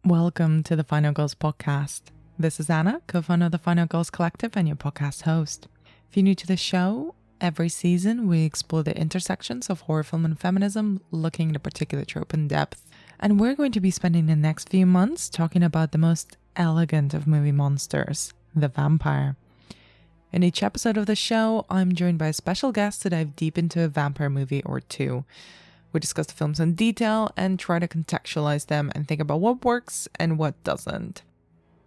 Welcome to the Final Girls podcast. This is Anna, co-founder of the Final Girls Collective and your podcast host. If you're new to the show, every season we explore the intersections of horror film and feminism, looking at a particular trope in depth. And we're going to be spending the next few months talking about the most elegant of movie monsters, the vampire. In each episode of the show, I'm joined by a special guest to dive deep into a vampire movie or two. We discuss the films in detail and try to contextualize them and think about what works and what doesn't.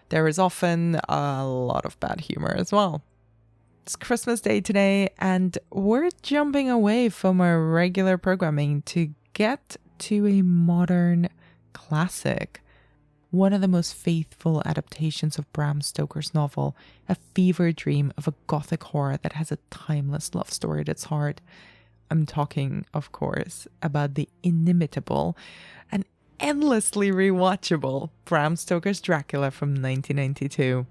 There is often a lot of bad humor as well. It's Christmas Day today, and we're jumping away from our regular programming to get to a modern classic. One of the most faithful adaptations of Bram Stoker's novel, a fever dream of a gothic horror that has a timeless love story at its heart. I'm talking, of course, about the inimitable and endlessly rewatchable Bram Stoker's Dracula from 1992.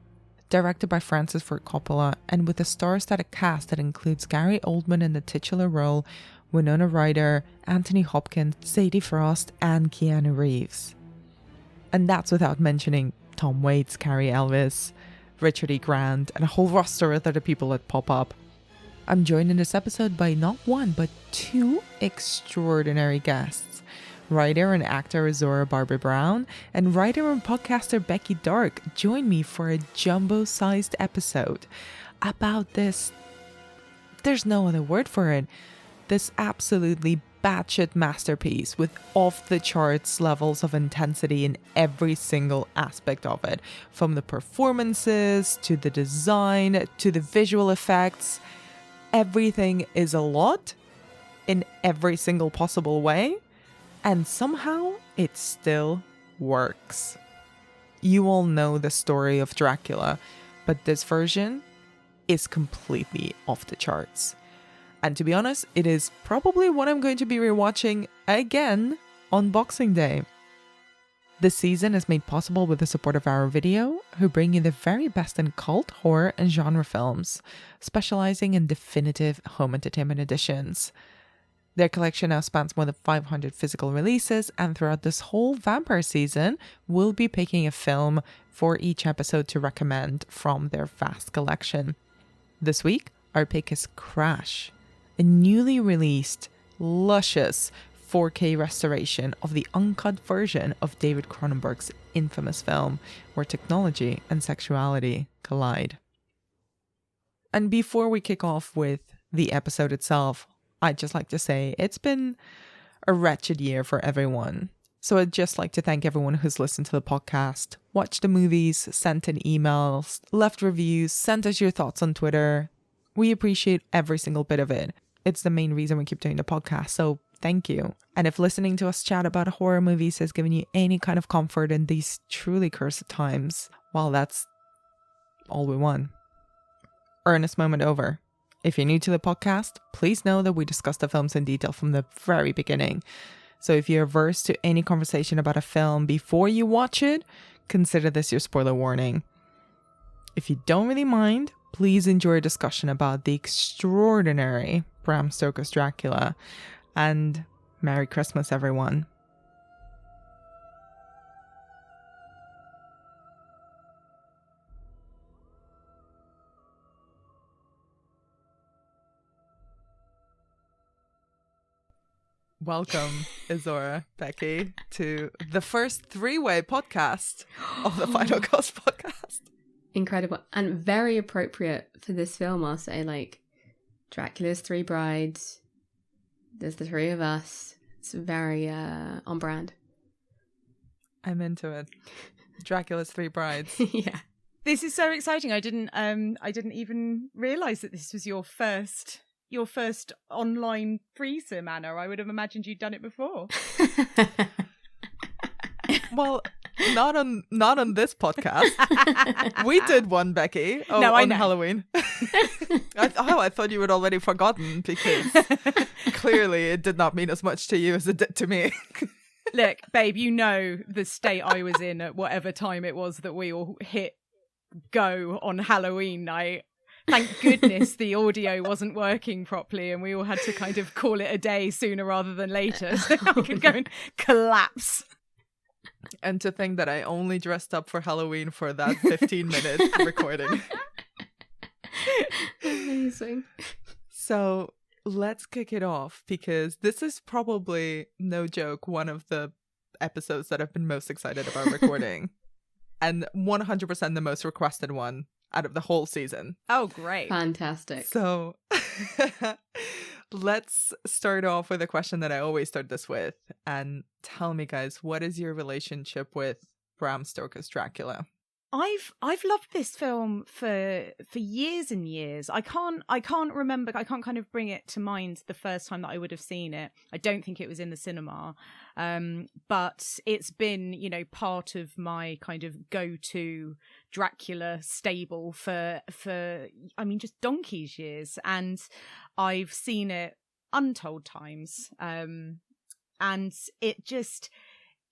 Directed by Francis Ford Coppola and with a star-studded cast that includes Gary Oldman in the titular role, Winona Ryder, Anthony Hopkins, Sadie Frost, and Keanu Reeves. And that's without mentioning Tom Waits, Cary Elwes, Richard E. Grant, and a whole roster of other people that pop up. I'm joined in this episode by not one, but two extraordinary guests. Writer and actor Azora Barbara Brown and writer and podcaster Becky Dark join me for a jumbo-sized episode about this, there's no other word for it, this absolutely batshit masterpiece with off-the-charts levels of intensity in every single aspect of it. From the performances, to the design, to the visual effects. Everything is a lot in every single possible way, and somehow it still works. You all know the story of Dracula, but this version is completely off the charts. And to be honest, it is probably what I'm going to be rewatching again on Boxing Day. This season is made possible with the support of Our Video, who bring you the very best in cult, horror, and genre films, specializing in definitive home entertainment editions. Their collection now spans more than 500 physical releases, and throughout this whole vampire season, we'll be picking a film for each episode to recommend from their vast collection. This week, our pick is Crash, a newly released, luscious 4K restoration of the uncut version of David Cronenberg's infamous film, where technology and sexuality collide. And before we kick off with the episode itself, I'd just like to say it's been a wretched year for everyone. So I'd just like to thank everyone who's listened to the podcast, watched the movies, sent in emails, left reviews, sent us your thoughts on Twitter. We appreciate every single bit of it. It's the main reason we keep doing the podcast, so thank you. And if listening to us chat about horror movies has given you any kind of comfort in these truly cursed times, well, that's all we want. Earnest moment over. If you're new to the podcast, please know that we discuss the films in detail from the very beginning. So if you're averse to any conversation about a film before you watch it, consider this your spoiler warning. If you don't really mind, please enjoy a discussion about the extraordinary Bram Stoker's Dracula. And Merry Christmas, everyone. Welcome, Azora, Becky, to the first three-way podcast of the Final Girls podcast. Incredible. And very appropriate for this film, I'll say. Like, Dracula's three brides. There's the three of us. It's very on brand. I'm into it. Dracula's three brides. Yeah. This is so exciting. I didn't even realise that this was your first online threesome, Anna. I would have imagined you'd done it before. Well, not on this podcast. We did one, Becky. Oh, no, on Halloween. I thought you had already forgotten, because clearly it did not mean as much to you as it did to me. Look, babe, you know the state I was in at whatever time it was that we all hit go on Halloween night. Thank goodness the audio wasn't working properly and we all had to kind of call it a day sooner rather than later so we could go and collapse. And to think that I only dressed up for Halloween for that 15-minute recording. Amazing. So let's kick it off, because this is probably, no joke, one of the episodes that I've been most excited about recording. And 100% the most requested one out of the whole season. Oh, great. Fantastic. So let's start off with a question that I always start this with. And tell me, guys, what is your relationship with Bram Stoker's Dracula? I've loved this film for years and years. I can't remember. I can't kind of bring it to mind the first time that I would have seen it. I don't think it was in the cinema, but it's been, you know, part of my kind of go-to Dracula stable for I mean, just donkey's years, and I've seen it untold times, and it just.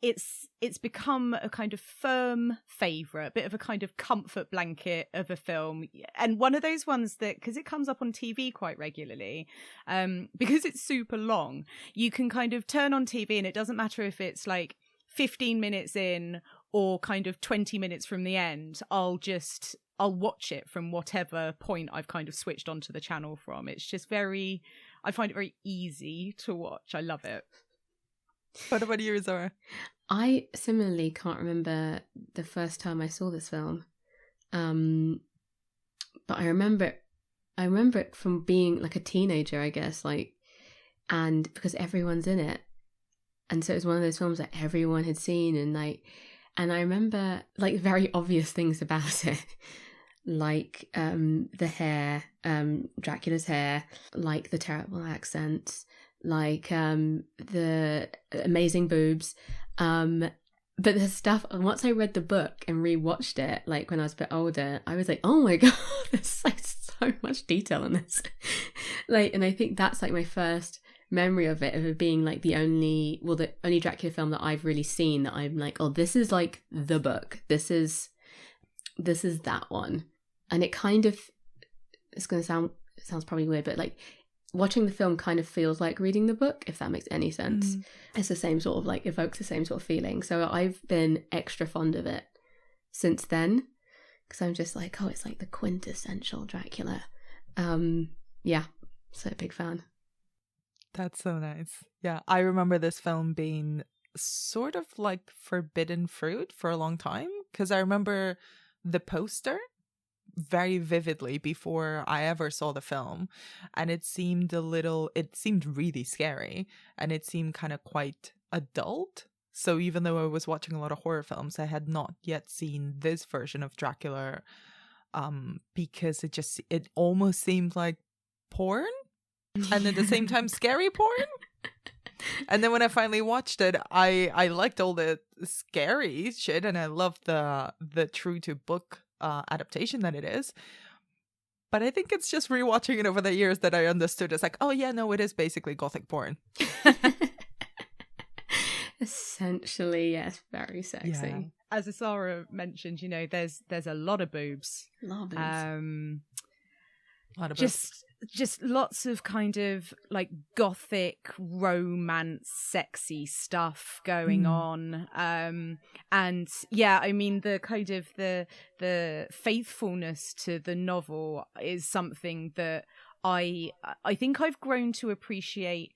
It's become a kind of firm favourite, a bit of a kind of comfort blanket of a film, and one of those ones that, because it comes up on TV quite regularly, because it's super long, you can kind of turn on TV and it doesn't matter if it's like 15 minutes in or kind of 20 minutes from the end. I'll watch it from whatever point I've kind of switched onto the channel from. It's just I find it very easy to watch. I love it. What about you, Zara? I similarly can't remember the first time I saw this film, but I remember it from being like a teenager, I guess, like, and because everyone's in it, and so it was one of those films that everyone had seen, and I remember like very obvious things about it, like the hair, Dracula's hair, like the terrible accents, like the amazing boobs, but the stuff, once I read the book and rewatched it, like when I was a bit older, I was like, oh my god, there's like so much detail in this. Like, and I think that's like my first memory of it being like the only Dracula film that I've really seen that I'm like, oh, this is like the book, this is that one. And it kind of, it's gonna sounds probably weird, but like watching the film kind of feels like reading the book, if that makes any sense. It's the same sort of like, evokes the same sort of feeling. So I've been extra fond of it since then, because I'm just like, oh, it's like the quintessential Dracula. Yeah, so big fan. That's so nice. Yeah, I remember this film being sort of like forbidden fruit for a long time, because I remember the poster very vividly before I ever saw the film, and it seemed really scary, and it seemed kind of quite adult. So even though I was watching a lot of horror films, I had not yet seen this version of Dracula, because it almost seemed like porn, and at the same time scary porn. And then when I finally watched it, I liked all the scary shit, and I loved the true to book adaptation that it is. But I think it's just rewatching it over the years that I understood. It's like, oh yeah, no, it is basically gothic porn. Essentially, yes, very sexy. Yeah. As Asara mentioned, you know, there's a lot of boobs. A lot of boobs. Just lots of kind of like gothic romance sexy stuff going on, and yeah, I mean, the kind of the faithfulness to the novel is something that I think I've grown to appreciate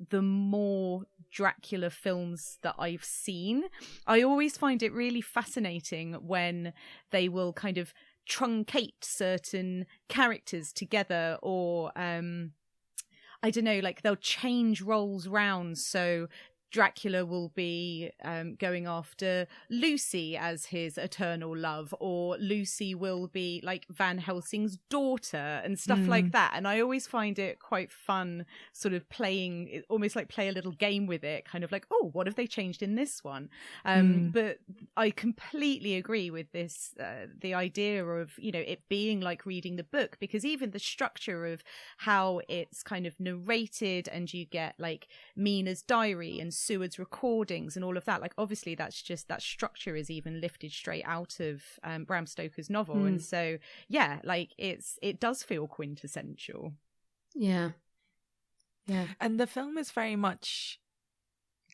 the more Dracula films that I've seen. I always find it really fascinating when they will kind of truncate certain characters together, or I don't know, like they'll change roles round. So Dracula will be going after Lucy as his eternal love, or Lucy will be like Van Helsing's daughter and stuff like that. And I always find it quite fun, sort of playing, almost like play a little game with it, kind of like, oh, what have they changed in this one? But I completely agree with this, the idea of, you know, it being like reading the book, because even the structure of how it's kind of narrated, and you get like Mina's diary and Seward's recordings and all of that, like obviously that's just, that structure is even lifted straight out of Bram Stoker's novel. And so yeah, like it does feel quintessential. Yeah. And the film is very much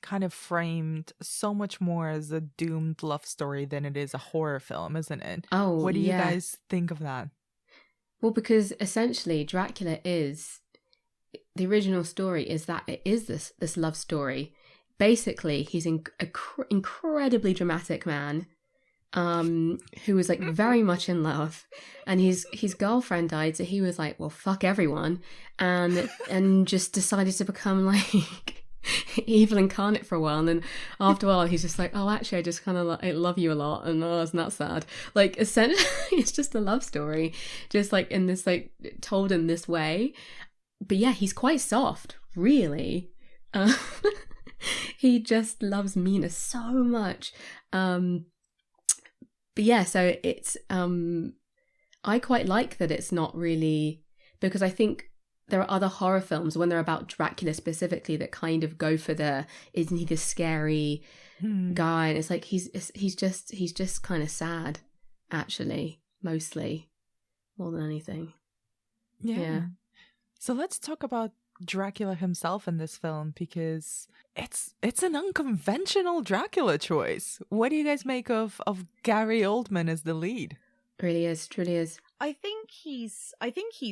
kind of framed so much more as a doomed love story than it is a horror film, isn't it? Oh, what do you yeah. guys think of that? Well, because essentially Dracula is, the original story is that it is this love story. Basically, he's an incredibly dramatic man who was like very much in love, and his girlfriend died, so he was like, well, fuck everyone, and just decided to become like evil incarnate for a while. And then after a while he's just like, oh, actually I just kind of I love you a lot, and oh, isn't that sad? Like, essentially it's just a love story, just like in this, like, told in this way. But yeah, he's quite soft, really. He just loves Mina so much. But yeah, so it's I quite like that it's not really, because I think there are other horror films when they're about Dracula specifically that kind of go for the, isn't he the scary guy? And it's like he's just kind of sad, actually, mostly, more than anything. Yeah. So let's talk about Dracula himself in this film, because it's an unconventional Dracula choice. What do you guys make of Gary Oldman as the lead? Really is, truly is. I think he's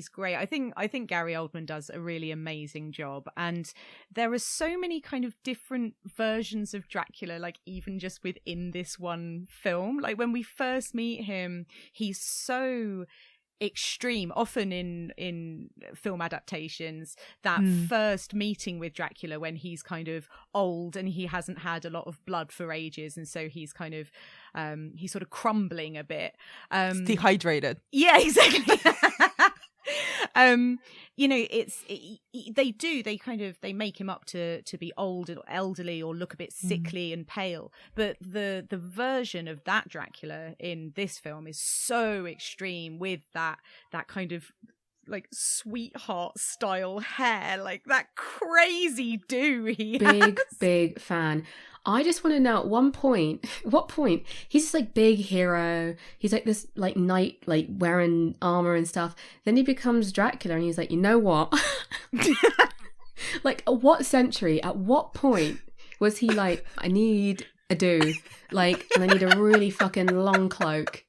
great. I think Gary Oldman does a really amazing job, and there are so many kind of different versions of Dracula, like even just within this one film. Like when we first meet him, he's so extreme. Often in film adaptations, that first meeting with Dracula when he's kind of old and he hasn't had a lot of blood for ages, and so he's kind of he's sort of crumbling a bit, He's dehydrated. Yeah, exactly. You know, they make him up to be old or elderly or look a bit sickly and pale, but the version of that Dracula in this film is so extreme, with that kind of like sweetheart style hair, like that crazy do he has. Big fan. I just want to know at what point he's this like big hero, he's like this like knight, like wearing armor and stuff, then he becomes Dracula and he's like, you know what? Like, at what century, at what point was he like, I need a do, like, and I need a really fucking long cloak,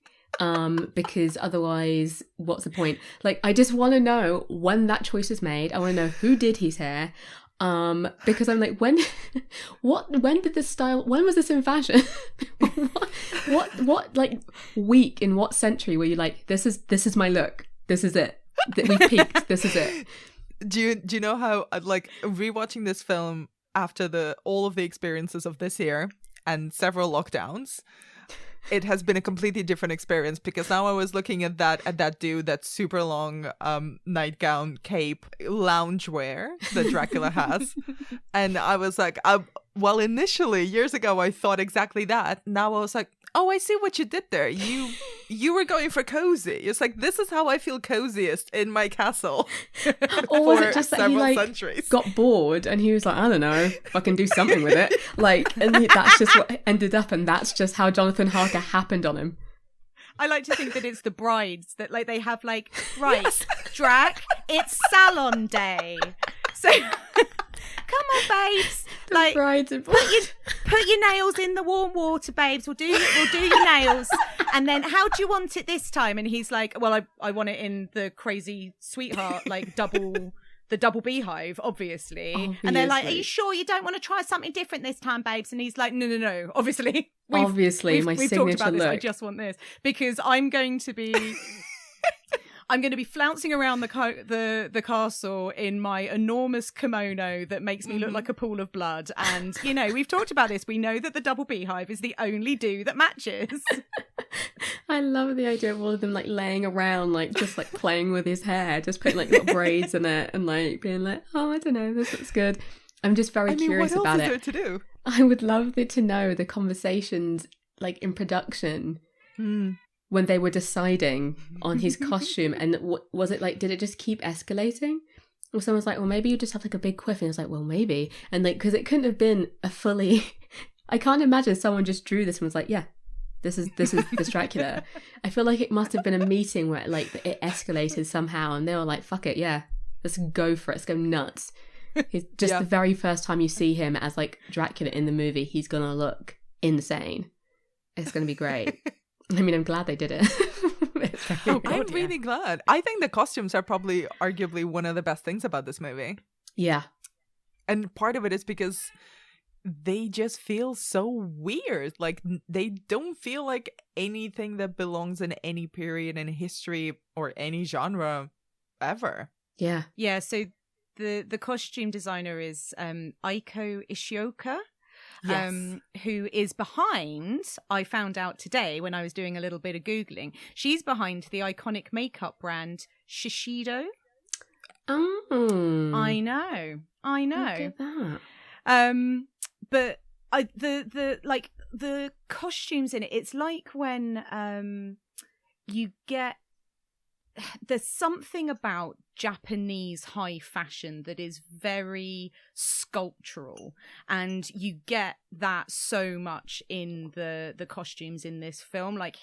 because otherwise what's the point? Like, I just want to know when that choice was made. I want to know who did his hair, because I'm like, when did this style, when was this in fashion? what like week in what century were you like, this is my look, this is it, we peaked, this is it? Do you know how, like, rewatching this film after all of the experiences of this year and several lockdowns, it has been a completely different experience, because now I was looking at that dude, that super long nightgown, cape, loungewear that Dracula has, and I was like, well, initially years ago I thought exactly that. Now I was like, oh, I see what you did there. You were going for cozy. It's like, this is how I feel coziest in my castle. Or was it just that he like centuries. Got bored and he was like, I don't know if I can do something with it. Like, and that's just what ended up, and that's just how Jonathan Harker happened on him. I like to think that it's the brides that, like, they have like, right, yes. Drac, it's salon day. So come on, babes. Like, put your nails in the warm water, babes. We'll do your nails. And then, how do you want it this time? And he's like, well, I want it in the crazy sweetheart, like the double beehive, obviously. And they're like, are you sure you don't want to try something different this time, babes? And he's like, no. Obviously, my we've signature talked about this. look. I just want this, because I'm going to be flouncing around the castle in my enormous kimono that makes me look like a pool of blood. And, you know, we've talked about this. We know that the double beehive is the only do that matches. I love the idea of all of them like laying around, like just like playing with his hair, just putting like little braids in it and like being like, oh, I don't know, this looks good. I'm just very curious about it. What else is there to do? I would love to know the conversations like in production. When they were deciding on his costume, and was it like, did it just keep escalating? Or someone's like, well, maybe you just have like a big quiff, and it's like, well, maybe. And like, because it couldn't have been a fully, I can't imagine someone just drew this and was like, yeah, this is this Dracula. I feel like it must have been a meeting where like it escalated somehow, and they were like, fuck it, yeah, let's go for it, let's go nuts. He's just the very first time you see him as like Dracula in the movie, he's gonna look insane. It's gonna be great. I mean, I'm glad they did it. I'm really glad. I think the costumes are probably arguably one of the best things about this movie. Yeah. And part of it is because they just feel so weird. Like, they don't feel like anything that belongs in any period in history or any genre ever. Yeah. Yeah, so the costume designer is Aiko Ishioka. Yes. Who is behind, I found out today when I was doing a little bit of Googling, she's behind the iconic makeup brand Shiseido. Oh. I know. Look at that. But the costumes in it, it's like when you get, there's something about Japanese high fashion that is very sculptural, and you get that so much in the costumes in this film. Like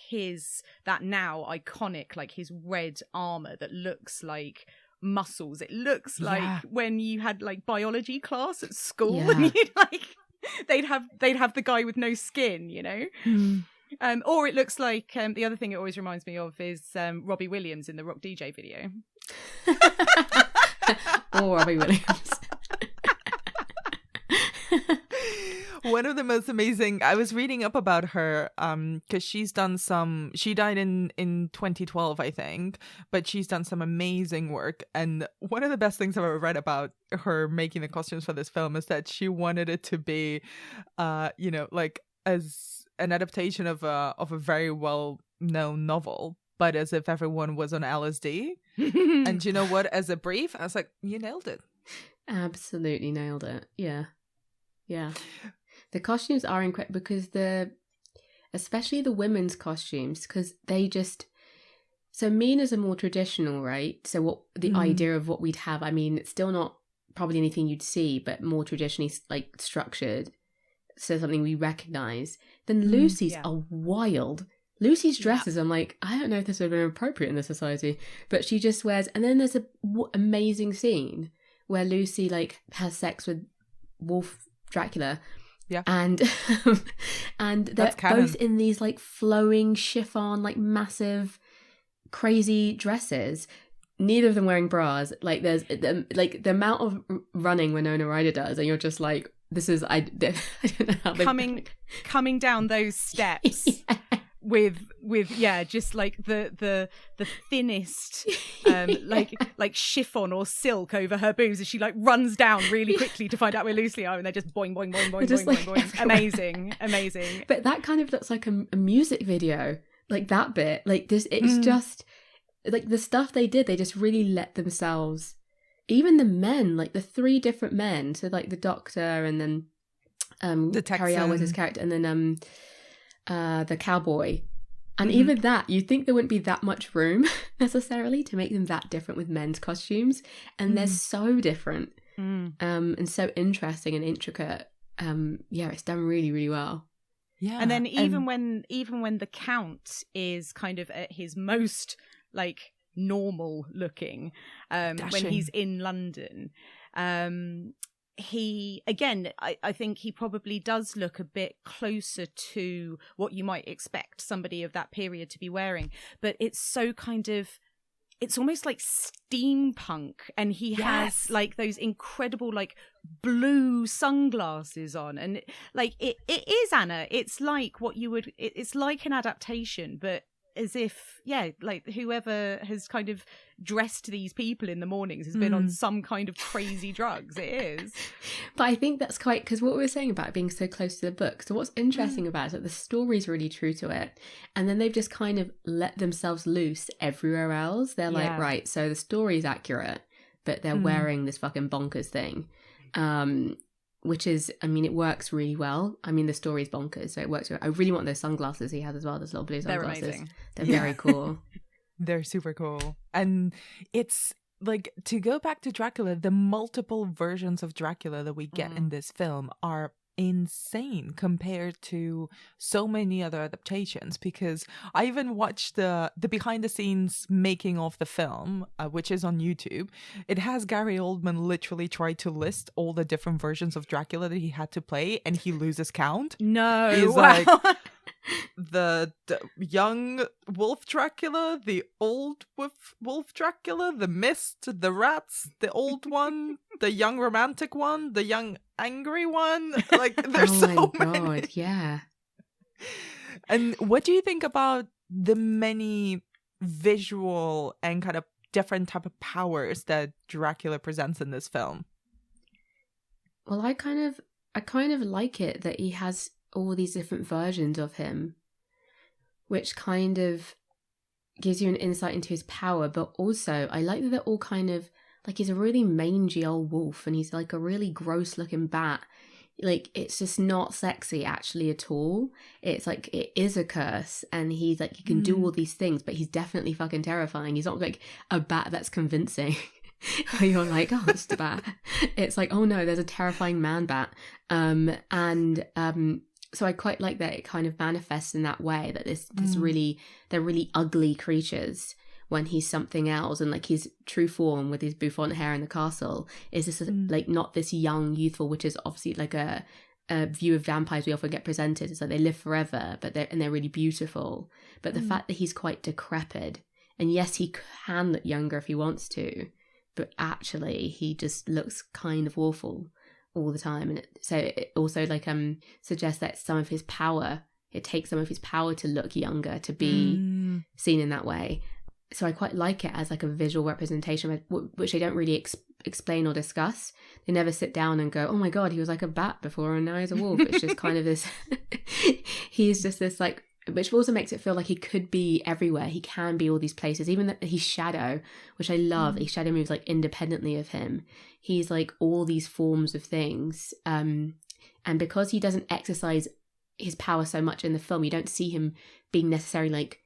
that now iconic, like his red armor that looks like muscles. It looks like when you had like biology class at school, and you'd like they'd have the guy with no skin, you know. Or it looks like the other thing it always reminds me of is Robbie Williams in the Rock DJ video. Or Robbie Williams. One of the most amazing, I was reading up about her because she died in 2012, I think, but she's done some amazing work. And one of the best things I've ever read about her making the costumes for this film is that she wanted it to be, like as an adaptation of a very well-known novel, but as if everyone was on LSD. And you know what? As a brief, I was like, you nailed it. Absolutely nailed it. Yeah. Yeah. The costumes are incredible because especially the women's costumes, because they just, so Mina's are more traditional, right? So what the idea of what we'd have, I mean, it's still not probably anything you'd see, but more traditionally like structured. So something we recognize. Then Lucy's are wild. Lucy's dresses, I'm like, I don't know if this would have been appropriate in this society, but she just wears, and then there's a amazing scene where Lucy like has sex with Wolf Dracula. Yeah. And they're both in these like flowing chiffon, like massive, crazy dresses. Neither of them wearing bras. Like there's like the amount of running Winona Ryder does, and you're just like, this is I don't know how coming down those steps with just like the thinnest like chiffon or silk over her boobs as she like runs down really quickly to find out where Lucy are, and they're just boing boing boing boing boing like boing. Amazing. But that kind of looks like a music video, like that bit, like this. It's just like the stuff they did. They just really let themselves. Even the men, like the three different men, so like the doctor, and then the Cariel was his character, and then the cowboy. And even that, you'd think there wouldn't be that much room necessarily to make them that different with men's costumes. And they're so different and so interesting and intricate. It's done really, really well. Yeah. And then even when the Count is kind of at his most like normal looking, when he's in London, he again I think he probably does look a bit closer to what you might expect somebody of that period to be wearing, but it's so kind of, it's almost like steampunk, and he has like those incredible like blue sunglasses on, and like it is, Anna, it's like what you would, it's like an adaptation, but as if, like whoever has kind of dressed these people in the mornings has been on some kind of crazy drugs. It is. But I think that's quite, because what we were saying about being so close to the book. So what's interesting about it is that the story's really true to it. And then they've just kind of let themselves loose everywhere else. They're like, right, so the story's accurate, but they're wearing this fucking bonkers thing. Which is, I mean, it works really well. I mean, the story's bonkers, so it works. I really want those sunglasses he has as well, those little blue sunglasses. They're amazing. They're very cool. They're super cool. And it's like, to go back to Dracula, the multiple versions of Dracula that we get in this film are insane compared to so many other adaptations, because I even watched the behind the scenes making of the film, which is on YouTube. It has Gary Oldman literally try to list all the different versions of Dracula that he had to play, and he loses count. No, He's wow. like the young wolf Dracula, the old wolf Dracula, the mist, the rats, the old one, the young romantic one, the young angry one. Like, there's so many. Yeah. And what do you think about the many visual and kind of different type of powers that Dracula presents in this film? Well, I kind of like it that he has all these different versions of him, which kind of gives you an insight into his power. But also, I like that they're all kind of like, he's a really mangy old wolf, and he's like a really gross looking bat. Like, it's just not sexy actually at all. It's like, it is a curse, and he's like, he can do all these things, but he's definitely fucking terrifying. He's not like a bat that's convincing. You're like, oh, it's a bat. It's like, oh no, there's a terrifying man bat. So I quite like that it kind of manifests in that way, that they're really ugly creatures when he's something else, and like his true form with his bouffant hair in the castle is this like not this young youthful, which is obviously like a view of vampires we often get presented. It's like they live forever, but they're really beautiful. But the fact that he's quite decrepit, and yes, he can look younger if he wants to, but actually he just looks kind of awful all the time. And so it also like suggests that some of his power, it takes some of his power to look younger, to be seen in that way. So I quite like it as like a visual representation, which they don't really explain or discuss. They never sit down and go, oh my god, he was like a bat before and now he's a wolf. It's just kind of this he's just this like, which also makes it feel like he could be everywhere. He can be all these places, even that he's shadow, which I love. His shadow moves like independently of him. He's like all these forms of things. And because he doesn't exercise his power so much in the film, you don't see him being necessarily like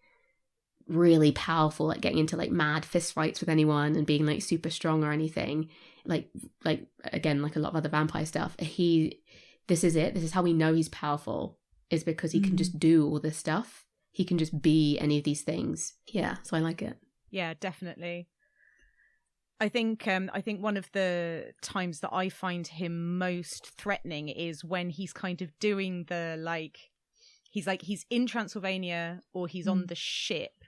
really powerful, like getting into like mad fist fights with anyone and being like super strong or anything. Like again, like a lot of other vampire stuff. This is how we know he's powerful, is because he can just do all this stuff. He can just be any of these things. Yeah, so I like it. Yeah, definitely. I think one of the times that I find him most threatening is when he's kind of doing the like, he's in Transylvania or he's on the ship,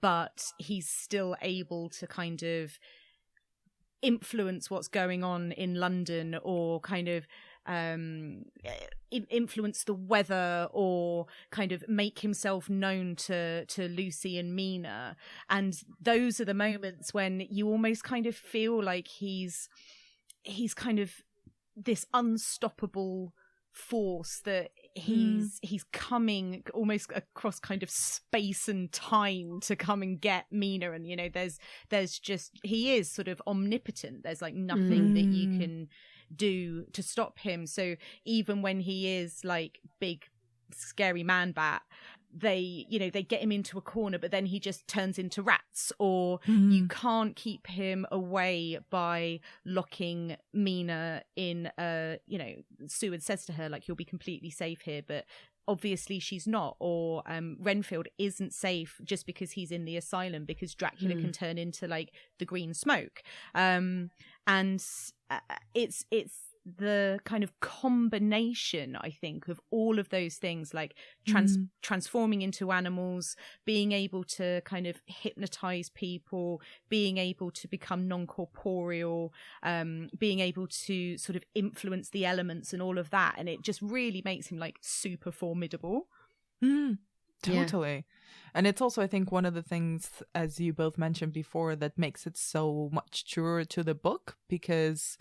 but he's still able to kind of influence what's going on in London, or kind of influence the weather, or kind of make himself known to Lucy and Mina. And those are the moments when you almost kind of feel like he's kind of this unstoppable force, that he's coming almost across kind of space and time to come and get Mina. And there's just, he is sort of omnipotent. There's like nothing that you can do to stop him. So even when he is like big scary man bat, they get him into a corner, but then he just turns into rats, or you can't keep him away by locking Mina in Seward says to her like, you'll be completely safe here, but obviously she's not. Or Renfield isn't safe just because he's in the asylum, because Dracula can turn into like the green smoke. And it's the kind of combination, I think, of all of those things, like transforming into animals, being able to kind of hypnotize people, being able to become non-corporeal, being able to sort of influence the elements and all of that. And it just really makes him like super formidable. Totally. Yeah. And it's also, I think, one of the things, as you both mentioned before, that makes it so much truer to the book, because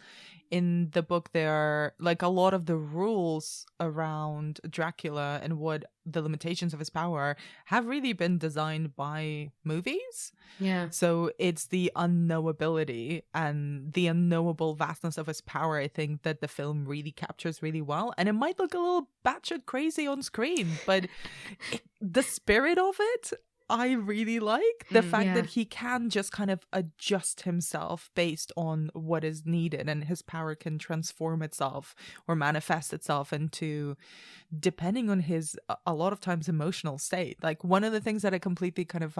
in the book there are like a lot of the rules around Dracula and what the limitations of his power have really been designed by movies. Yeah. So it's the unknowability and the unknowable vastness of his power, I think, that the film really captures really well. And it might look a little batshit crazy on screen, but the spirit of it I really like. The fact yeah. that he can just kind of adjust himself based on what is needed, and his power can transform itself or manifest itself into, depending on his, a lot of times, emotional state. Like, one of the things that I completely kind of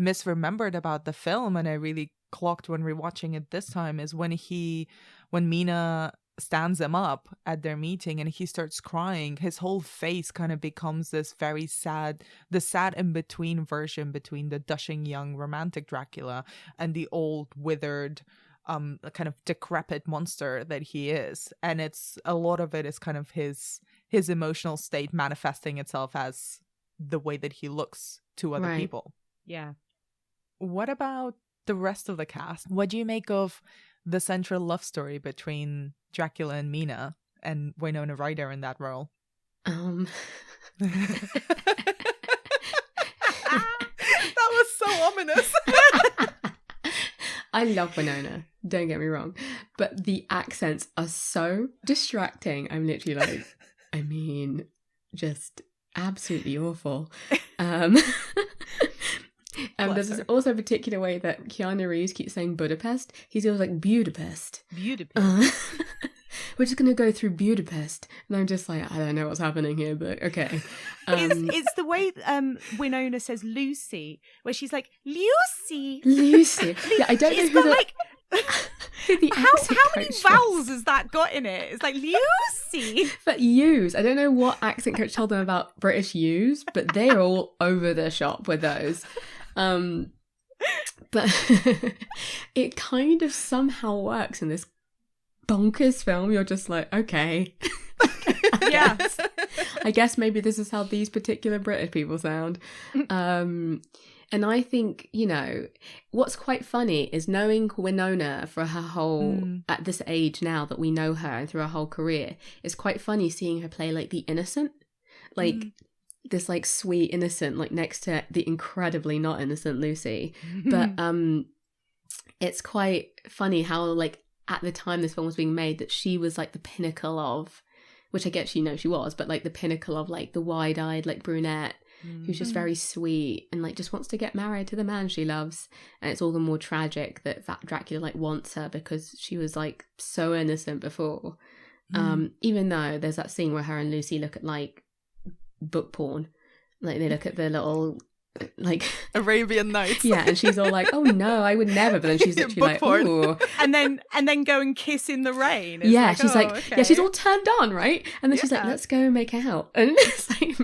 misremembered about the film, and I really clocked when rewatching it this time, is when Mina stands him up at their meeting and he starts crying, his whole face kind of becomes this very sad, the sad in-between version between the gushing young romantic Dracula and the old withered kind of decrepit monster that he is. And it's a lot of it is kind of his emotional state manifesting itself as the way that he looks to other people. Yeah. What about the rest of the cast? What do you make of the central love story between Dracula and Mina and Winona Ryder in that role? That was so ominous. I love Winona, don't get me wrong, but the accents are so distracting. I'm literally like, I mean, just absolutely awful. There's also a particular way that Keanu Reeves keeps saying Budapest. He's always like Budapest. We're just going to go through Budapest. And I'm just like, I don't know what's happening here, but okay. It's the way Winona says Lucy, where she's like, Lucy. Yeah, I don't know who like, how many vowels has that got in it? It's like Lucy. But U's. I don't know what accent coach told them about British U's, but they're all over the shop with those. But it kind of somehow works in this bonkers film. You're just like, okay. Yeah. I guess maybe this is how these particular British people sound. And I think, you know, what's quite funny is knowing Winona for her whole, at this age now that we know her and through her whole career, it's quite funny seeing her play like the innocent, like this like sweet innocent, like next to the incredibly not innocent Lucy. But it's quite funny how like at the time this film was being made that she was like the pinnacle of, which I guess you know she was, but like the pinnacle of like the wide-eyed like brunette who's just very sweet and like just wants to get married to the man she loves. And it's all the more tragic that Dracula like wants her because she was like so innocent before. Even though there's that scene where her and Lucy look at like book porn, like they look at the little like Arabian Nights. Yeah, and she's all like, "Oh no, I would never." But then she's literally like, "Ooh," and then go and kiss in the rain. It's yeah, like, she's like, okay. yeah, she's all turned on, right? And then she's like, "Let's go and make out." And it's like,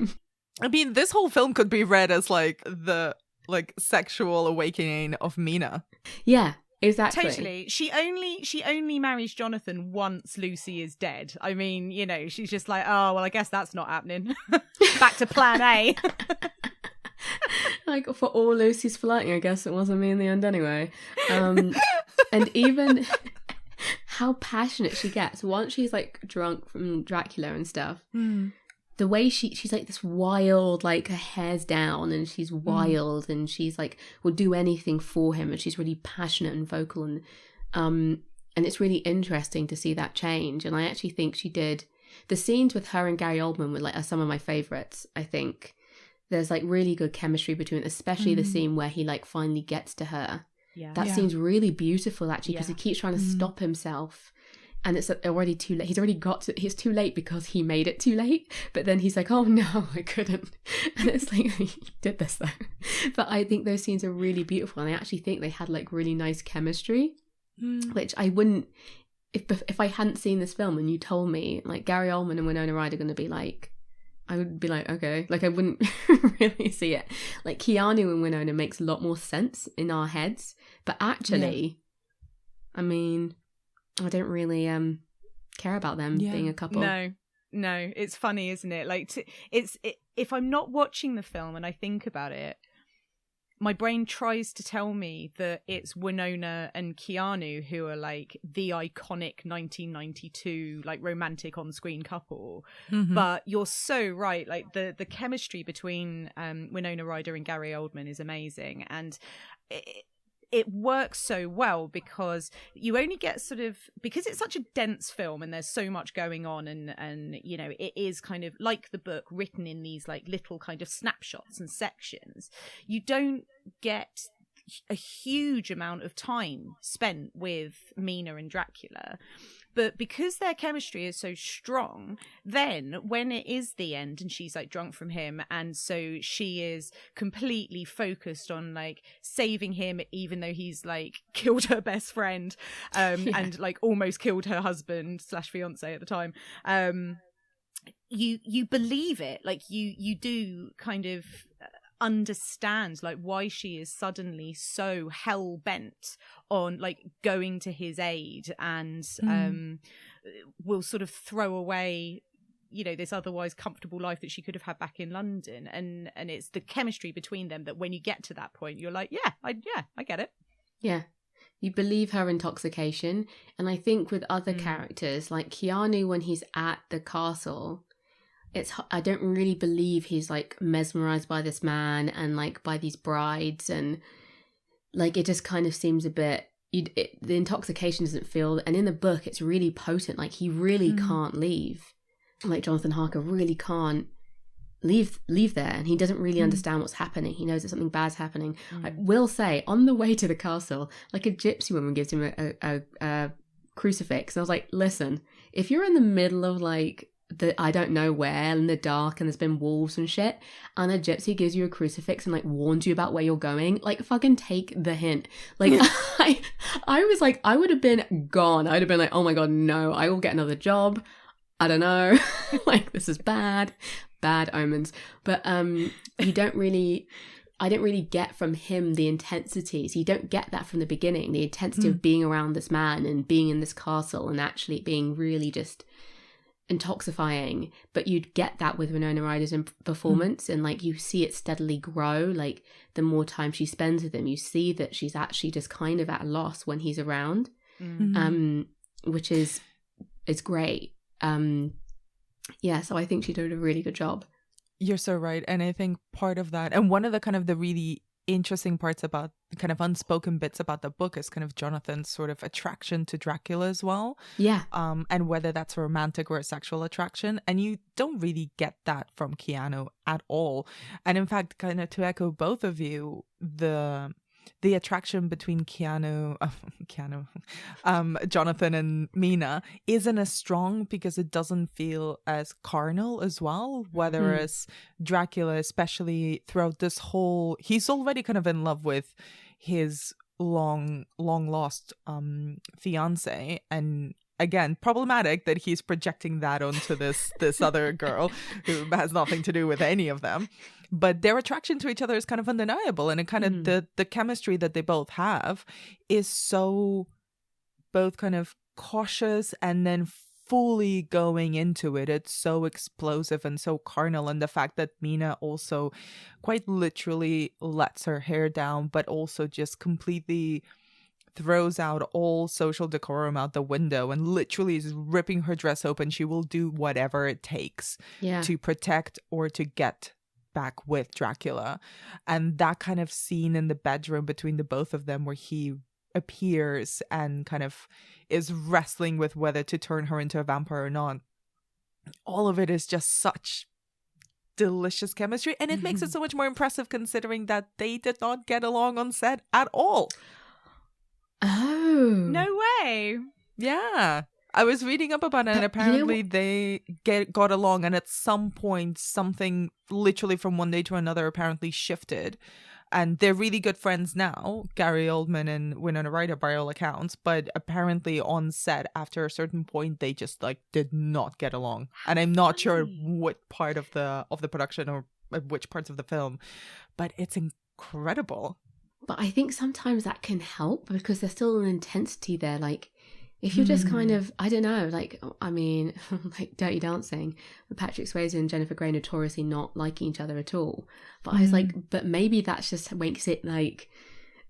I mean, this whole film could be read as like the like sexual awakening of Mina. Yeah, exactly. Totally. She only marries Jonathan once Lucy is dead. I mean, you know, she's just like, oh well, I guess that's not happening. Back to plan A. Like, for all Lucy's flirting, I guess it wasn't me in the end anyway. And even how passionate she gets once she's like drunk from Dracula and stuff. The way she's like this wild, like her hair's down and she's wild and she's like will do anything for him and she's really passionate and vocal and it's really interesting to see that change. And I actually think she did the scenes with her and Gary Oldman were like are some of my favorites. I think there's like really good chemistry between, especially the scene where he like finally gets to her. Yeah, that scene's really beautiful actually because he keeps trying to stop himself. And it's already too late. He's too late because he made it too late. But then he's like, oh no, I couldn't. And it's like, he did this though. But I think those scenes are really beautiful. And I actually think they had like really nice chemistry, which I wouldn't, if I hadn't seen this film and you told me like Gary Oldman and Winona Ryder are going to be like, I would be like, okay, like I wouldn't really see it. Like Keanu and Winona makes a lot more sense in our heads. But actually, I mean, I don't really care about them being a couple. No, it's funny, isn't it? Like, if I'm not watching the film and I think about it, my brain tries to tell me that it's Winona and Keanu who are like the iconic 1992 like romantic on-screen couple. But you're so right. Like the chemistry between Winona Ryder and Gary Oldman is amazing, and it works so well because you only get sort of, because it's such a dense film and there's so much going on, and you know, it is kind of like the book written in these like little kind of snapshots and sections. You don't get a huge amount of time spent with Mina and Dracula. But because their chemistry is so strong, then when it is the end and she's like drunk from him, and so she is completely focused on like saving him, even though he's like killed her best friend, and like almost killed her husband / fiance at the time. You believe it, like you do kind of understand like why she is suddenly so hell-bent on like going to his aid, and will sort of throw away, you know, this otherwise comfortable life that she could have had back in London, and it's the chemistry between them that when you get to that point you're like, I get it. Yeah, you believe her intoxication. And I think with other characters like Keanu, when he's at the castle, I don't really believe he's like mesmerized by this man and like by these brides, and like it just kind of seems a bit, the intoxication doesn't feel, and in the book it's really potent. Like he really can't leave, like Jonathan Harker really can't leave there, and he doesn't really understand what's happening. He knows that something bad's happening. I will say, on the way to the castle, like a gypsy woman gives him a crucifix, and I was like, listen, if you're in the middle of like I don't know where, in the dark, and there's been wolves and shit, and a gypsy gives you a crucifix and like warns you about where you're going, like fucking take the hint. Like I was like, I would have been gone. I'd have been like, oh my god, no, I will get another job, I don't know. Like this is bad omens. But I don't really get from him the intensity. So you don't get that from the beginning, the intensity of being around this man and being in this castle and actually being really just intoxifying. But you'd get that with Winona Ryder's performance, and like you see it steadily grow. Like the more time she spends with him, you see that she's actually just kind of at a loss when he's around, which is great. So I think she did a really good job. You're so right. And I think part of that, and one of the kind of the really interesting parts about kind of unspoken bits about the book, is kind of Jonathan's sort of attraction to Dracula as well. Yeah. And whether that's a romantic or a sexual attraction. And you don't really get that from Keanu at all. And in fact, kind of to echo both of you, the attraction between Jonathan and Mina isn't as strong because it doesn't feel as carnal as well. Whereas Dracula, especially throughout this whole, he's already kind of in love with his long lost fiance, and again, problematic that he's projecting that onto this other girl who has nothing to do with any of them. But their attraction to each other is kind of undeniable. And it kind of the chemistry that they both have is so both kind of cautious and then fully going into it. It's so explosive and so carnal. And the fact that Mina also quite literally lets her hair down, but also just completely throws out all social decorum out the window and literally is ripping her dress open. She will do whatever it takes to protect or to get back with Dracula. And that kind of scene in the bedroom between the both of them, where he appears and kind of is wrestling with whether to turn her into a vampire or not, all of it is just such delicious chemistry, and it makes it so much more impressive considering that they did not get along on set at all. Oh, no way. Yeah, I was reading up about it, and apparently they got along, and at some point something literally from one day to another apparently shifted, and they're really good friends now, Gary Oldman and Winona Ryder by all accounts. But apparently on set after a certain point they just like did not get along, and I'm not sure what part of the production or which parts of the film, but it's incredible. But I think sometimes that can help because there's still an intensity there. Like if you're just kind of, I don't know, like, I mean, like Dirty Dancing, Patrick Swayze and Jennifer Grey notoriously not liking each other at all. But I was like, but maybe that's just makes it like,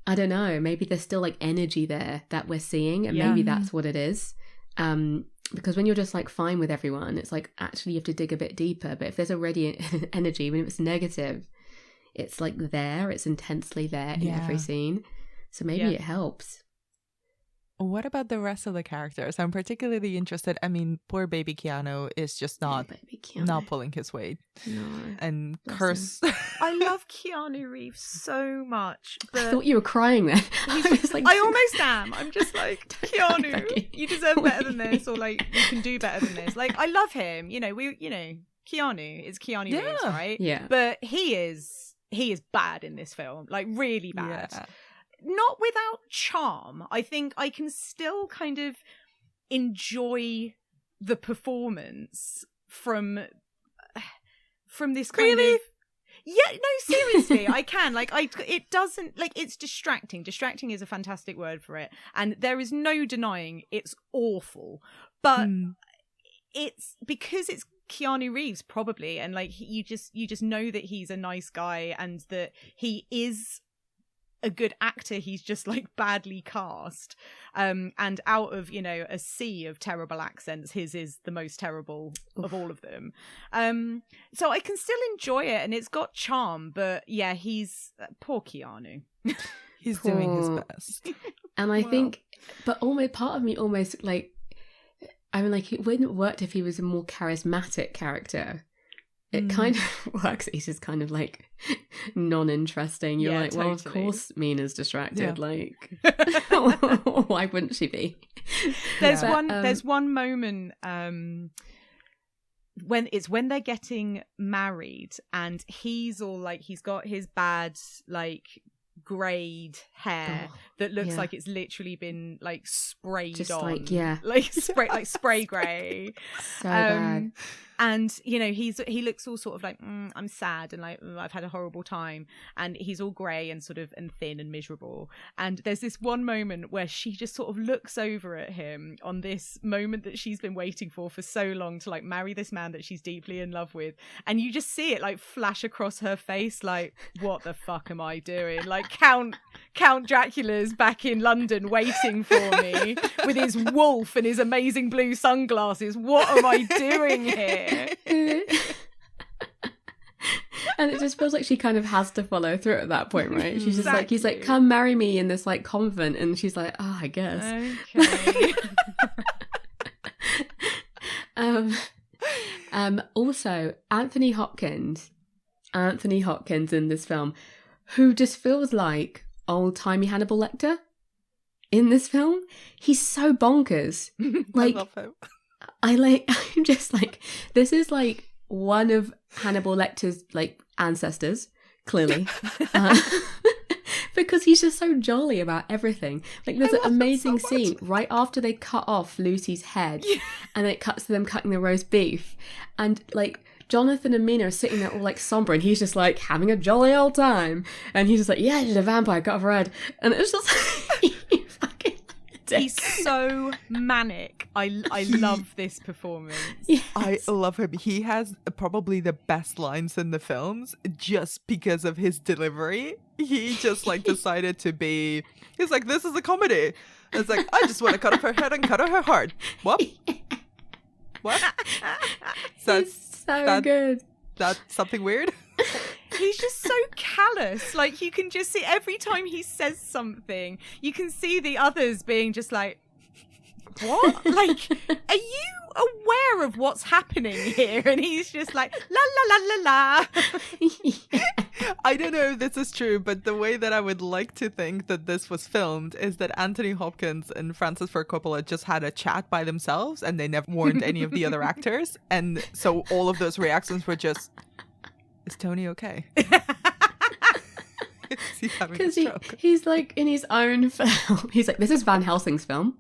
I don't know, maybe there's still like energy there that we're seeing, and maybe that's what it is. Because when you're just like fine with everyone, it's like actually you have to dig a bit deeper. But if there's already energy, even if it's negative, it's like there, it's intensely there in every scene. So maybe it helps. What about the rest of the characters? I'm particularly interested. I mean, poor baby Keanu is just not pulling his weight. No. And curse. I love Keanu Reeves so much. But I thought you were crying then. I almost am. I'm just like, Keanu, you deserve better than this, or like, you can do better than this. Like, I love him. Keanu is Keanu Reeves, right? Yeah. But he is bad in this film, like really bad. Yeah. Not without charm. I think I can still kind of enjoy the performance from this kind of. Yeah, no, seriously, I can. Like, it doesn't, like, it's distracting. Distracting is a fantastic word for it, and there is no denying it's awful. But it's because it's Keanu Reeves, probably, and like you just know that he's a nice guy and that he is a good actor. He's just like badly cast, and out of a sea of terrible accents, his is the most terrible of all of them. So I can still enjoy it, and it's got charm, but yeah, he's poor Keanu. He's doing his best. And I think, but almost part of me almost like, I mean, like, it wouldn't have worked if he was a more charismatic character. It kind of works. He's just kind of like non-interesting. You're like, well, totally. Of course Mina's distracted. Yeah. Like, why wouldn't she be? There's one moment when they're getting married, and he's all like, he's got his bad like greyed hair that looks like it's literally been like sprayed just on, like spray grey. So bad. And he looks all sort of like, I'm sad, and like, I've had a horrible time, and he's all grey and sort of and thin and miserable. And there's this one moment where she just sort of looks over at him on this moment that she's been waiting for so long, to like marry this man that she's deeply in love with, and you just see it like flash across her face, like, what the fuck am I doing? Like, Count Dracula's back in London waiting for me with his wolf and his amazing blue sunglasses. What am I doing here? And it just feels like she kind of has to follow through at that point, right? She's just Exactly. like, he's like, come marry me in this like convent, and she's like, I guess. Okay. Also, Anthony Hopkins in this film, who just feels like old-timey Hannibal Lecter in this film. He's so bonkers. Like, I love him. I'm just like, this is like one of Hannibal Lecter's like ancestors, clearly. Because he's just so jolly about everything. Like, there's an amazing scene right after they cut off Lucy's head, and then it cuts to them cutting the roast beef, and like Jonathan and Mina are sitting there all like somber, and he's just like having a jolly old time, and he's just like, yeah, she's a vampire, got off her head, and it's just fucking dick. He's so manic. I love this performance. Yes. I love him. He has probably the best lines in the films just because of his delivery. He just like decided to be, he's like, this is a comedy. It's like, I just want to cut off her head and cut off her heart. What? What? It's so good. That's something weird? He's just so callous. Like, you can just see every time he says something, you can see the others being just like, what? Like, are you aware of what's happening here? And he's just like, la la la la la. I don't know if this is true, but the way that I would like to think that this was filmed is that Anthony Hopkins and Francis Ford Coppola just had a chat by themselves, and they never warned any of the other actors. And so all of those reactions were just, is Tony okay? Because he's like in his own film. He's like, this is Van Helsing's film.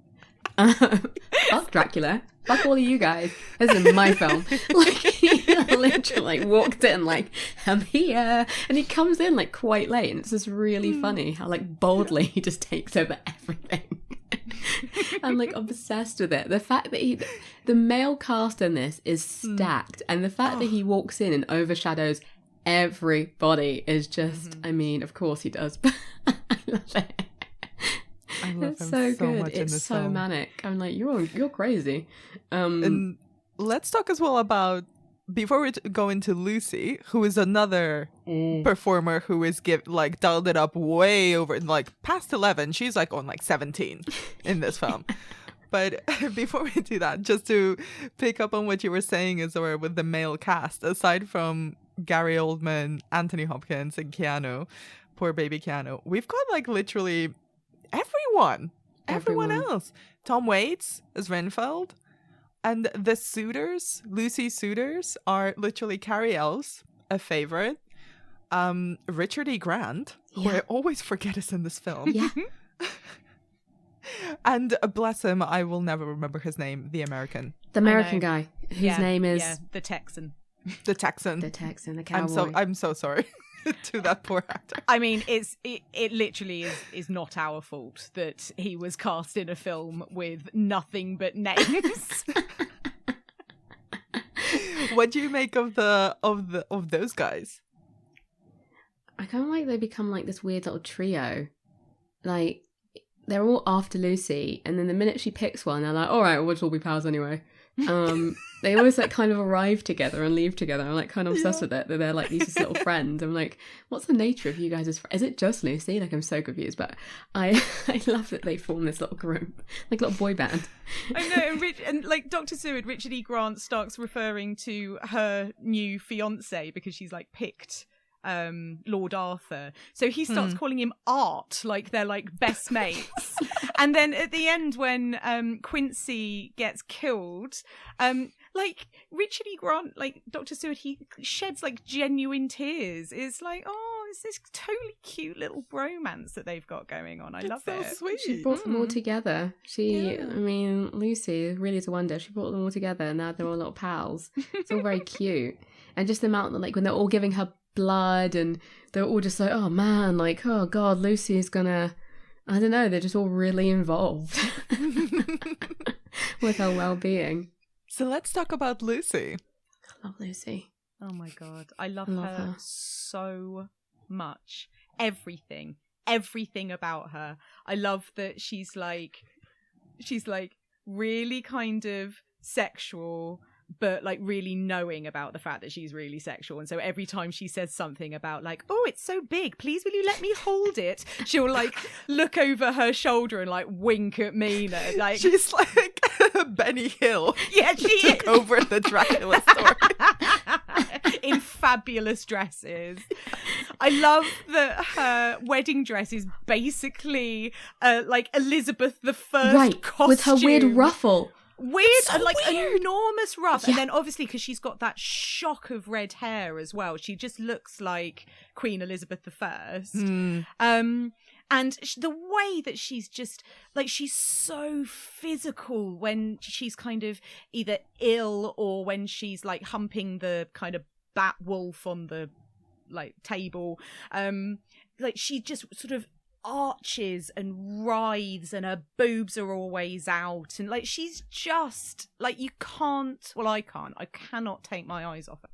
Fuck Dracula. Fuck all of you guys. This is my film. Like, he literally like walked in like, I'm here. And he comes in like quite late, and it's just really funny how like boldly he just takes over everything. I'm like obsessed with it. The fact that the male cast in this is stacked, and the fact that he walks in and overshadows everybody is just, I mean, of course he does, but I love it. I love it's him so so good. much in It's this so film. manic. I'm like, you're crazy. And let's talk as well about before we go into Lucy, who is another performer who is dialed it up way over, like past 11. She's like on like 17 in this film. But before we do that, just to pick up on what you were saying, Izora, with the male cast, aside from Gary Oldman, Anthony Hopkins, and Keanu, poor baby Keanu, we've got like literally everyone else. Tom Waits as Renfield. And the suitors, Lucy's suitors, are literally Carrie Elves, a favorite, Richard E. Grant, who I always forget is in this film. Yeah. And bless him, I will never remember his name, the American guy, whose name is... Yeah, the Texan. The Texan. The Texan, the cowboy. I'm so sorry to that poor actor. I mean, it literally is not our fault that he was cast in a film with nothing but names. What do you make of those guys? I kind of like they become like this weird little trio. Like, they're all after Lucy, and then the minute she picks one, they're like, all right, we'll just all be pals anyway. They always like kind of arrive together and leave together. I'm like kind of obsessed with it, that they're like these little friends. I'm like, what's the nature of you guys as friends? Is it just Lucy? Like, I'm so confused, but I love that they form this little group, like a little boy band. I know, and like Dr. Seward, Richard E. Grant starts referring to her new fiance because she's like picked Lord Arthur, so he starts calling him Art, like they're like best mates. And then at the end, when Quincy gets killed, like Richard E. Grant, like Dr. Seward, he sheds like genuine tears. It's like, oh, it's this totally cute little bromance that they've got going on. I love so it. Sweet. She brought them all together. I mean, Lucy really is a wonder. She brought them all together, and now they're all little pals. It's all very cute, and just the amount that, like, when they're all giving her blood, and they're all just like, oh man, like, oh god, Lucy's gonna, I don't know, they're just all really involved with her well-being. So let's talk about Lucy. I love Lucy. Oh my god, I love her so much. Everything about her. I love that she's like really kind of sexual, but like really knowing about the fact that she's really sexual. And so every time she says something about like, oh, it's so big, please will you let me hold it, she'll like look over her shoulder and like wink at Mina. Like, she's like Benny Hill. Yeah, she took over the Dracula story in fabulous dresses. I love that her wedding dress is basically like Elizabeth I costume with her weird ruffle. Weird, like enormous ruff. Yeah. And then obviously because she's got that shock of red hair as well, she just looks like Queen Elizabeth I. And the way that she's just like, she's so physical when she's kind of either ill or when she's like humping the kind of bat wolf on the like table. Like she just sort of arches and writhes, and her boobs are always out, and like she's just like, I cannot take my eyes off her.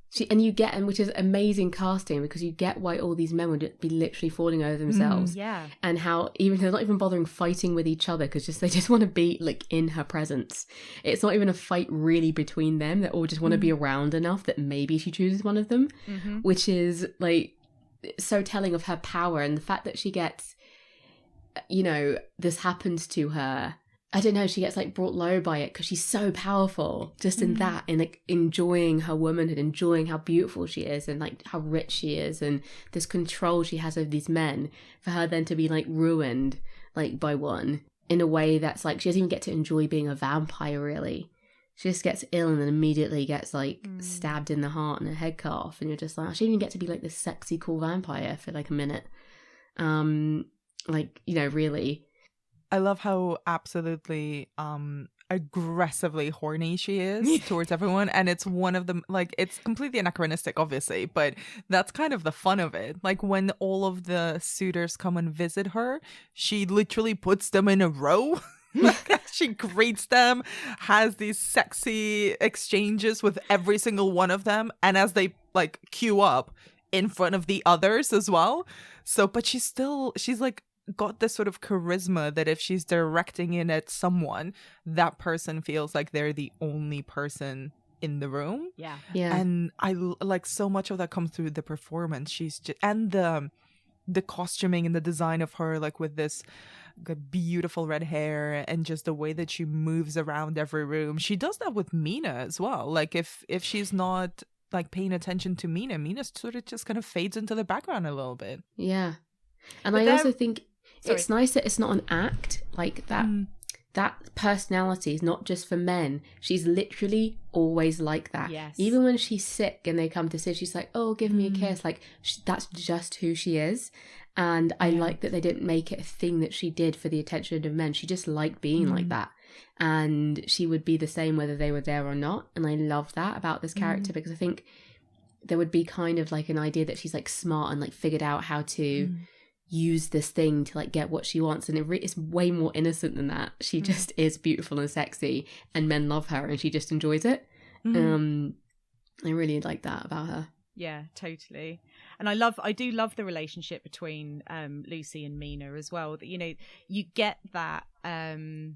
Which is amazing casting, because you get why all these men would be literally falling over themselves. Yeah. And how even they're not even bothering fighting with each other, because they just want to be like in her presence. It's not even a fight really between them. They all just want to be around enough that maybe she chooses one of them, which is like so telling of her power, and the fact that she gets, you know, this happens to her. I don't know, she gets like brought low by it because she's so powerful just in that, and like enjoying her womanhood, enjoying how beautiful she is and like how rich she is, and this control she has over these men, for her then to be like ruined like by one in a way that's like, she doesn't even get to enjoy being a vampire really. She just gets ill and then immediately gets like stabbed in the heart and her head cut off, and you're just like, she didn't even get to be like this sexy cool vampire for like a minute. Like, you know, really. I love how absolutely aggressively horny she is towards everyone, and it's one of them, like, it's completely anachronistic obviously, but that's kind of the fun of it. Like when all of the suitors come and visit her, she literally puts them in a row. Like, she greets them, has these sexy exchanges with every single one of them, and as they like queue up in front of the others as well. So but she's like got this sort of charisma that if she's directing in at someone, that person feels like they're the only person in the room. Yeah. And I like so much of that comes through the performance. She's just, and the costuming and the design of her, like with this beautiful red hair and just the way that she moves around every room. She does that with Mina as well. Like if she's not like paying attention to Mina sort of just kind of fades into the background a little bit. Yeah. And But I also think Sorry. it's nice that it's not an act, like that. That personality is not just for men. She's literally always like that. Yes. Even when she's sick and they come to see her, she's like, oh, give me a kiss. Like, that's just who she is. And I like that they didn't make it a thing that she did for the attention of men. She just liked being like that. And she would be the same whether they were there or not. And I love that about this character because I think there would be kind of like an idea that she's like smart and like figured out how to use this thing to like get what she wants, and it's way more innocent than that. She just is beautiful and sexy and men love her and she just enjoys it. I really like that about her. Yeah, totally. And I do love the relationship between Lucy and Mina as well, that, you know, you get that idea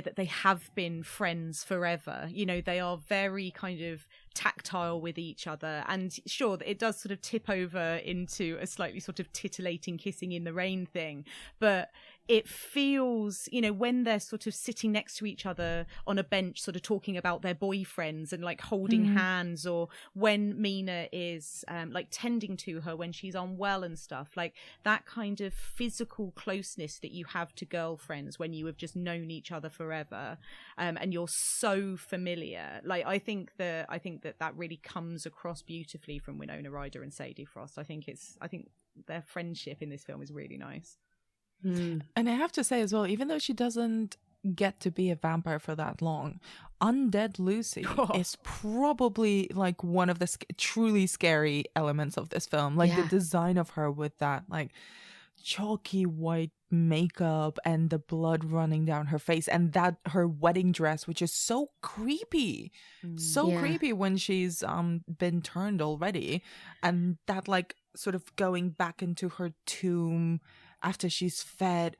that they have been friends forever. You know, they are very kind of tactile with each other, and sure, it does sort of tip over into a slightly sort of titillating kissing in the rain thing, but it feels, you know, when they're sort of sitting next to each other on a bench sort of talking about their boyfriends and like holding hands, or when Mina is like tending to her when she's unwell and stuff, like that kind of physical closeness that you have to girlfriends when you have just known each other forever, and you're so familiar. Like I think that really comes across beautifully from Winona Ryder and Sadie Frost. I think their friendship in this film is really nice. And I have to say as well, even though she doesn't get to be a vampire for that long, Undead Lucy is probably like one of the truly scary elements of this film. Like the design of her with that like chalky white makeup and the blood running down her face, and that her wedding dress, which is so creepy, creepy when she's been turned already, and that like sort of going back into her tomb after she's fed.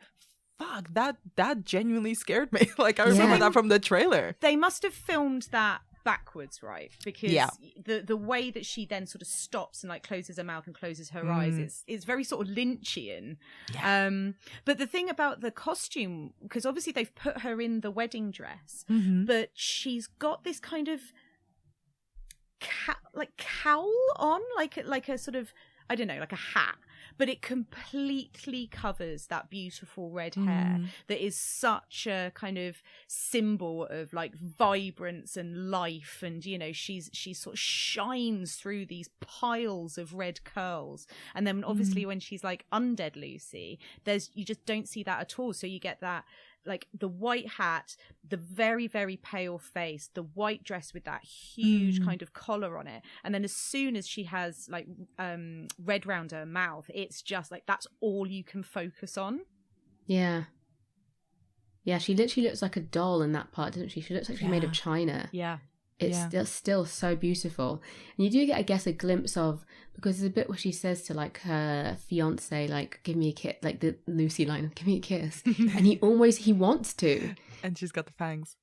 Fuck, that genuinely scared me. Like I remember that from the trailer. They must have filmed that backwards, right? Because the way that she then sort of stops and like closes her mouth and closes her eyes, it's very sort of Lynchian. But the thing about the costume, because obviously they've put her in the wedding dress, but she's got this kind of cowl on, like a sort of, I don't know, like a hat, but it completely covers that beautiful red hair that is such a kind of symbol of like vibrance and life, and you know, she sort of shines through these piles of red curls. And then obviously when she's like Undead Lucy, you just don't see that at all. So you get that like the white hat, the very, very pale face, the white dress with that huge kind of collar on it. And then as soon as she has like red round her mouth, it's just like, that's all you can focus on. Yeah. Yeah, she literally looks like a doll in that part, doesn't she? She looks like she's made of china. Yeah. It's still so beautiful. And you do get, I guess, a glimpse of, because there's a bit where she says to like her fiance, like, give me a kiss, like the Lucy line, give me a kiss. And he wants to. And she's got the fangs.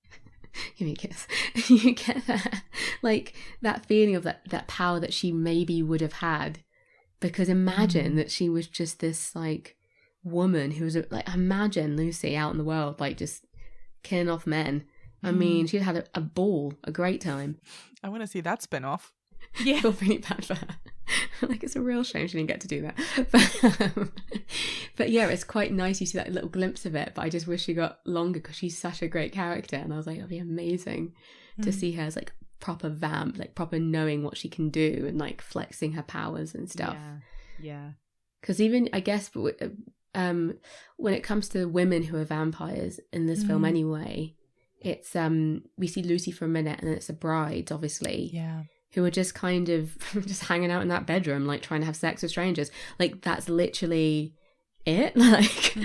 Give me a kiss. You get that, like that feeling of that power that she maybe would have had. Because imagine that she was just this like woman who was like, imagine Lucy out in the world, like just killing off men. I mean, she'd had a ball, a great time. I want to see that spin-off. Yeah. I feel really bad for her. Like, it's a real shame she didn't get to do that. But yeah, it's quite nice you see that little glimpse of it, but I just wish she got longer because she's such a great character. And I was like, it'd be amazing to see her as like proper vamp, like proper knowing what she can do and like flexing her powers and stuff. Yeah. Because even, I guess, when it comes to women who are vampires in this film anyway, it's we see Lucy for a minute and then it's the brides, obviously, who are just kind of just hanging out in that bedroom, like trying to have sex with strangers. Like that's literally it, like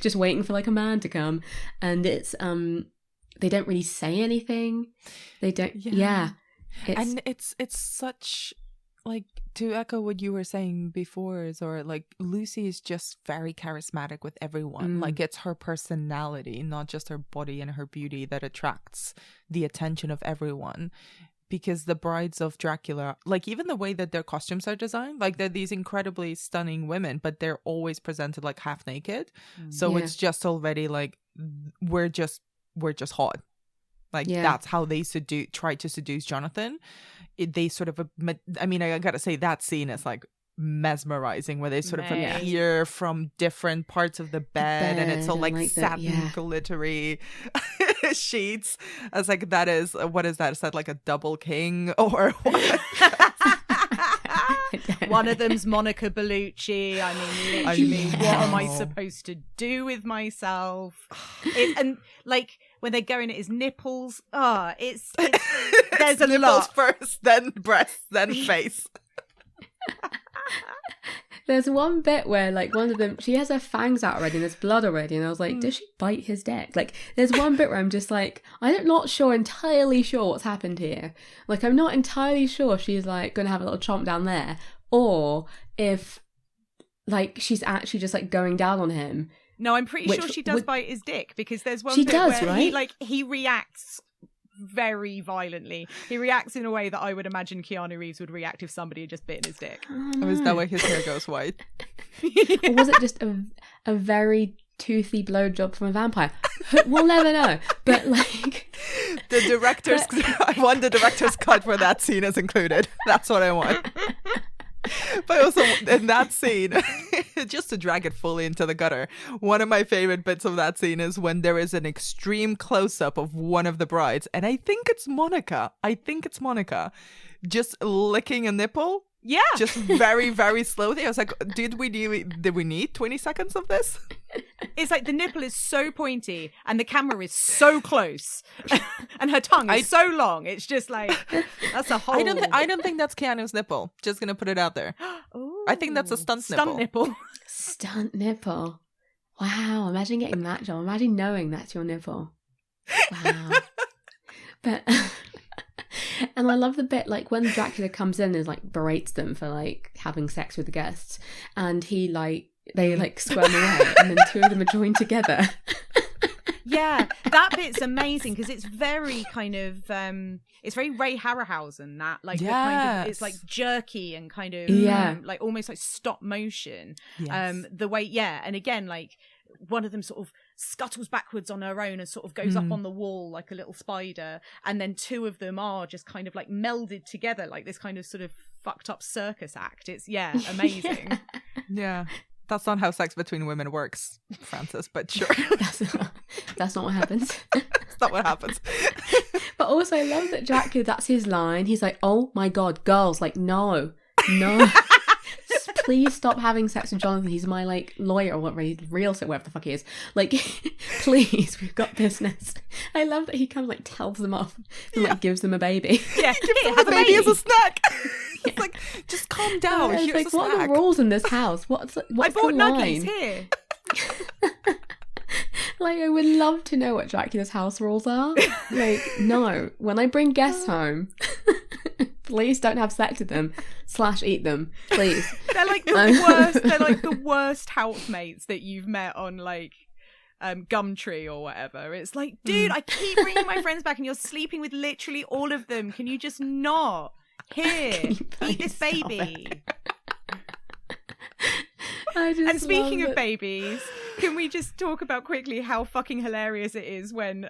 just waiting for like a man to come. And it's they don't really say anything, they don't and it's such like to echo what you were saying before, is, or like, Lucy is just very charismatic with everyone. Like, it's her personality, not just her body and her beauty, that attracts the attention of everyone. Because the brides of Dracula, like, even the way that their costumes are designed, like, they're these incredibly stunning women, but they're always presented like half naked. So it's just already like, we're just hot. Like, that's how they try to seduce Jonathan. They sort of, I mean, I gotta say, that scene is like mesmerizing, where they sort of appear from different parts of the bed, and it's all like satin glittery sheets. I was like, that is, what is that? Is that like a double king or what? One of them's Monica Bellucci. I mean, literally, what am I supposed to do with myself? And like, when they're going at his nipples, it's there's a nipples lot first, then breasts, then face. There's one bit where, like, one of them, she has her fangs out already and there's blood already, and I was like, does she bite his dick? Like, there's one bit where I'm just like, I'm not entirely sure what's happened here. Like, I'm not entirely sure she's like gonna have a little chomp down there, or if like she's actually just like going down on him. No, I'm pretty sure she does bite his dick, because there's one she bit does, where right? he reacts very violently. He reacts in a way that I would imagine Keanu Reeves would react if somebody had just bitten his dick. Oh, is that why his hair goes white? Or was it just a very toothy blowjob from a vampire? We'll never know. But like, the director's, I want the director's cut where that scene is included. That's what I want. But also, in that scene, just to drag it fully into the gutter, one of my favorite bits of that scene is when there is an extreme close-up of one of the brides, and I think it's Monica, just licking a nipple. Yeah. Just very, very slowly. I was like, did we need 20 seconds of this? It's like the nipple is so pointy and the camera is so close and her tongue is so long. It's just like, that's a whole... I don't think that's Keanu's nipple. Just going to put it out there. Ooh, I think that's a stunt nipple. Stunt nipple. Wow. Imagine getting that job. Imagine knowing that's your nipple. Wow. But... And I love the bit, like, when Dracula comes in and, like, berates them for, like, having sex with the guests, and he, like, they, like, squirm away, and then two of them are joined together. Yeah, that bit's amazing, because it's very kind of, it's very Ray Harryhausen, that, like, the kind of, it's, like, jerky and kind of, like, almost like stop motion. Yes. The way, and again, like, one of them sort of scuttles backwards on her own and sort of goes up on the wall like a little spider, and then two of them are just kind of like melded together like this kind of sort of fucked up circus act. It's amazing. Yeah, that's not how sex between women works, Francis, but sure. That's not what happens. That's not what happens. But also I love that Dracula, that's his line. He's like, oh my god, girls, like, no please stop having sex with Jonathan. He's my, like, lawyer or whatever, whatever the fuck he is. Like, please, we've got business. I love that he kind of, like, tells them off and, like, gives them a baby. Yeah, gives them a baby as a snack. It's like, just calm down. Here's like, a snack. What are the rules in this house? What's I bought nuggies here. Like, I would love to know what Dracula's house rules are. Like, no, when I bring guests home, please don't have sex with them / eat them, please. They're like the worst. They're like the worst housemates that you've met on, like, Gumtree or whatever. It's like, dude, I keep bringing my friends back and you're sleeping with literally all of them. Can you just not? Here, eat this baby. And speaking of babies, can we just talk about quickly how fucking hilarious it is when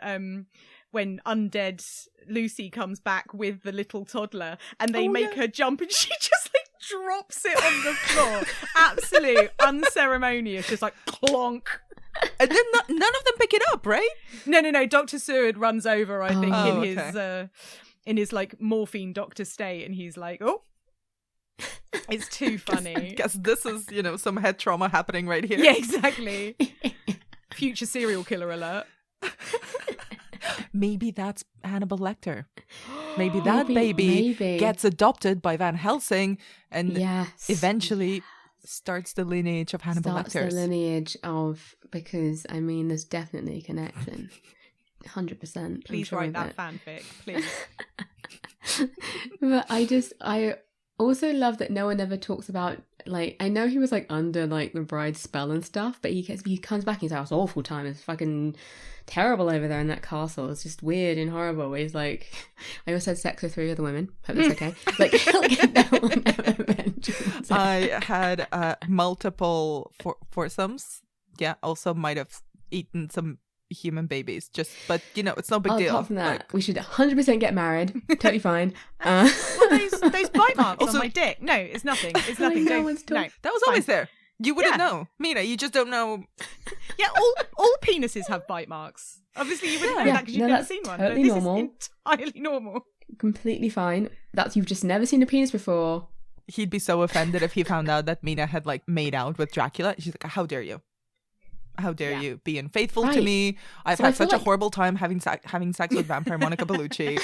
undead Lucy comes back with the little toddler and they make her jump and she just like drops it on the floor. Absolute unceremonious, just like clonk. And then none of them pick it up, right? No. Dr. Seward runs over, I think, in his like morphine doctor state, and he's like, oh. It's too funny. I guess this is, some head trauma happening right here. Yeah, exactly. Future serial killer alert. Maybe that's Hannibal Lecter. Maybe that baby gets adopted by Van Helsing and eventually starts the lineage of Hannibal Lecter. Starts the lineage of, because, I mean, there's definitely a connection. 100%. Please write that fanfic, please. But I Also love that no one ever talks about, like, I know he was like under like the bride's spell and stuff, but he comes back and he's like, it's awful time, it's fucking terrible over there in that castle, it's just weird and horrible. He's like, I also had sex with 3 other women, hope that's okay. like no one ever mentions it. I had multiple foursomes. Yeah, also might have eaten some human babies, but it's no big deal. Apart from that, we should 100% get married. Totally fine. Well, those bite marks also, on my dick. No, it's nothing. It's nothing. No, that was always there. You wouldn't know, Mina. You just don't know. Yeah, all penises have bite marks. Obviously, you wouldn't know that because you've never seen one. Totally normal. Is entirely normal. Completely fine. You've just never seen a penis before. He'd be so offended if he found out that Mina had like made out with Dracula. She's like, "How dare you? How dare you be unfaithful to me? I've had such a horrible time having sex with vampire Monica Bellucci."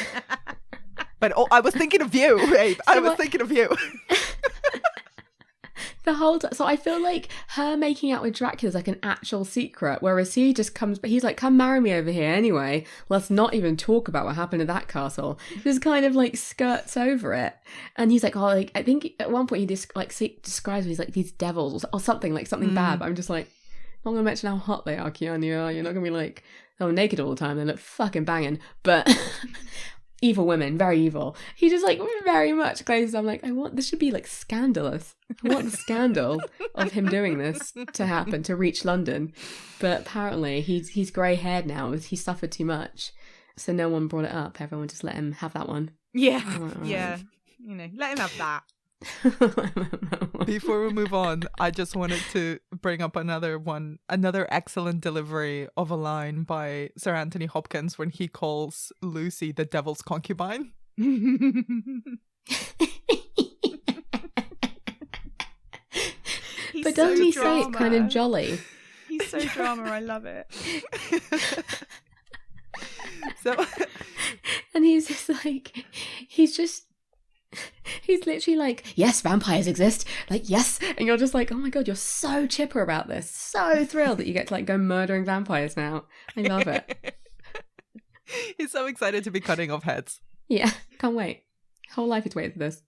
But I was thinking of you, babe. I was thinking of you. The whole time. So I feel like her making out with Dracula is like an actual secret, whereas he just he's like, come marry me over here anyway. Let's not even talk about what happened at that castle. Just kind of like skirts over it. And he's like, oh, like, I think at one point he describes these like these devils or something, like something bad. But I'm just like, I'm not going to mention how hot they are, Keanu. You're not going to be like, oh, naked all the time. They look fucking banging. But evil women, very evil. He just like very much closes. I'm like, this should be like scandalous. I want the scandal of him doing this to happen, to reach London. But apparently he's grey haired now. He suffered too much. So no one brought it up. Everyone just let him have that one. Yeah. Yeah. Let him have that. Before we move on, I just wanted to bring up another excellent delivery of a line by Sir Anthony Hopkins when he calls Lucy the devil's concubine. But doesn't he say it kind of jolly? He's so drama, I love it. And he's just like, he's literally like, yes, vampires exist. Like, yes. And you're just like, oh my God, you're so chipper about this. So thrilled that you get to like go murdering vampires now. I love it. He's so excited to be cutting off heads. Yeah, can't wait. Whole life is waiting for this.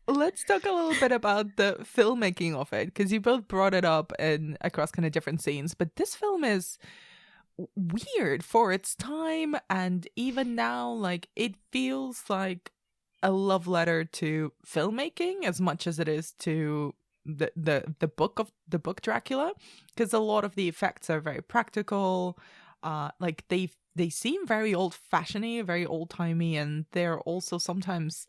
Let's talk a little bit about the filmmaking of it, because you both brought it up across kind of different scenes, but this film is weird for its time, and even now, like, it feels like a love letter to filmmaking as much as it is to the book Dracula, because a lot of the effects are very practical. Like they seem very old-fashioned-y, very old-timey, and they're also sometimes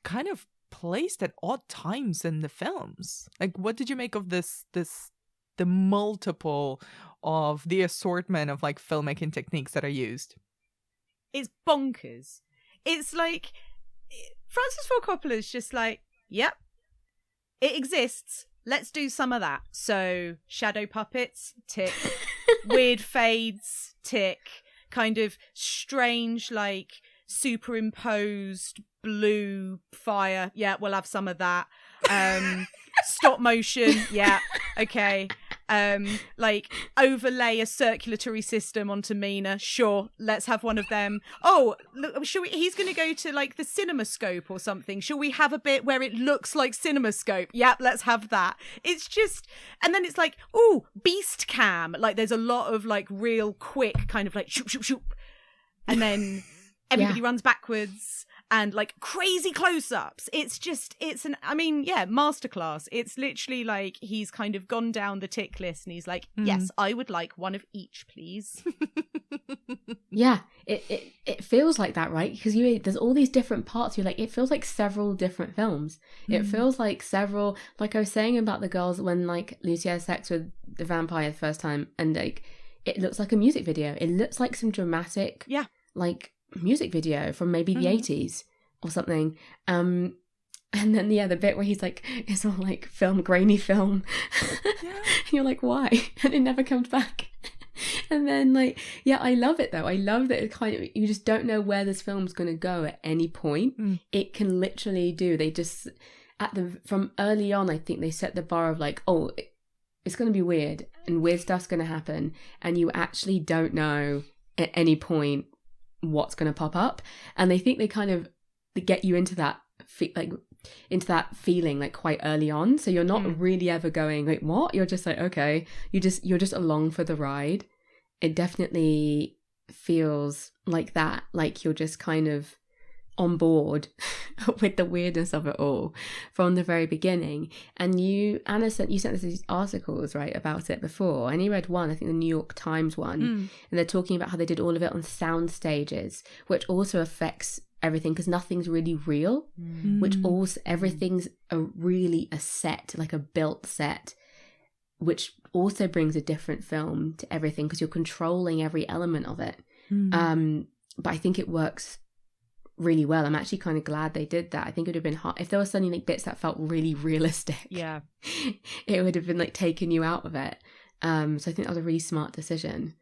kind of placed at odd times in the films. Like, what did you make of the multiple of the assortment of like filmmaking techniques that are used? It's bonkers. It's like Francis Ford Coppola's just like, yep, it exists, let's do some of that. So shadow puppets, tick. Weird fades, tick. Kind of strange, like superimposed blue fire, yeah, we'll have some of that. Stop motion, yeah, okay. Like overlay a circulatory system onto Mina, sure, let's have one of them. Oh, look, he's going to go to like the CinemaScope or something. Shall we have a bit where it looks like CinemaScope? Yep, let's have that. It's just, and then it's like, ooh, beast cam. Like there's a lot of like real quick kind of like shoop, shoop, shoop. And then everybody runs backwards. And like crazy close-ups. It's masterclass. It's literally like he's kind of gone down the tick list and he's like, yes, I would like one of each, please. Yeah, it feels like that, right? Because there's all these different parts. You're like, it feels like several different films. It feels like several, like I was saying about the girls when like Lucy has sex with the vampire the first time, and like it looks like a music video. It looks like some dramatic, like music video from maybe the 80s or something. And then the bit where he's like, it's all like grainy film. And you're like, why? And it never comes back. And then like, I love it though. I love that it kind of, you just don't know where this film's going to go at any point. It can literally they just from early on, I think they set the bar of like, oh, it's going to be weird and weird stuff's going to happen, and you actually don't know at any point what's going to pop up, and they think they kind of get you into that feeling like quite early on, so you're not really ever going like, what? You're just like, okay, you're just along for the ride. It definitely feels like that, like you're just kind of on board with the weirdness of it all from the very beginning. And Anna sent us these articles, right, about it before. I only read one, I think the New York Times one, and they're talking about how they did all of it on sound stages, which also affects everything because nothing's really real, which also everything's a set, like a built set, which also brings a different film to everything because you're controlling every element of it. But I think it works really well. I'm actually kind of glad they did that. I think it would have been hard if there were suddenly like bits that felt really realistic. Yeah, it would have been like taking you out of it. So I think that was a really smart decision.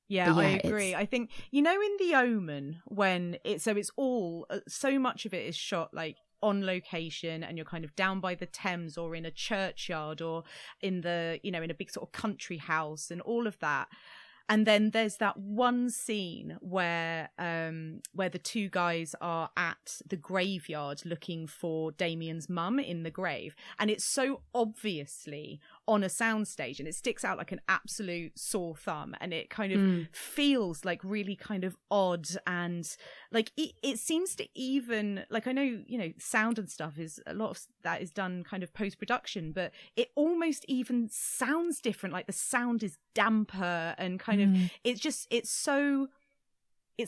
Yeah, I agree. I think, in The Omen, when it's all, so much of it is shot like on location, and you're kind of down by the Thames or in a churchyard or in the, in a big sort of country house and all of that. And then there's that one scene where the two guys are at the graveyard looking for Damien's mum in the grave. And it's so obviously on a soundstage, and it sticks out like an absolute sore thumb, and it kind of feels like really kind of odd, and like it seems to even, like, I know, sound and stuff is a lot of that is done kind of post-production, but it almost even sounds different, like the sound is damper and kind of it's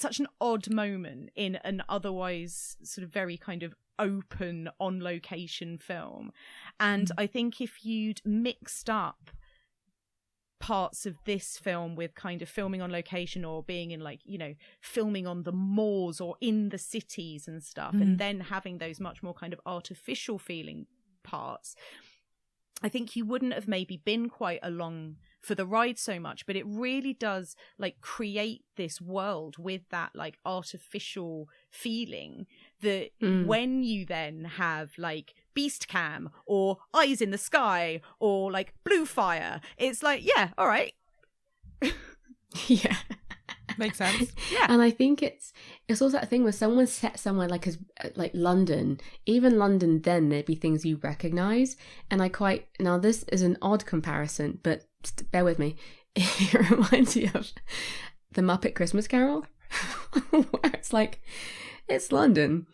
such an odd moment in an otherwise sort of very kind of open on location film. And I think if you'd mixed up parts of this film with kind of filming on location or being in like, filming on the moors or in the cities and stuff, and then having those much more kind of artificial feeling parts, I think you wouldn't have maybe been quite along for the ride so much. But it really does like create this world with that like artificial feeling that when you then have like beast cam or eyes in the sky or like blue fire, it's like, yeah, all right. Yeah. Makes sense. Yeah. And I think it's also that thing where someone's set somewhere like London, even London, then there'd be things you recognize. And now this is an odd comparison, but bear with me. It reminds me of the Muppet Christmas Carol, where it's like, it's London.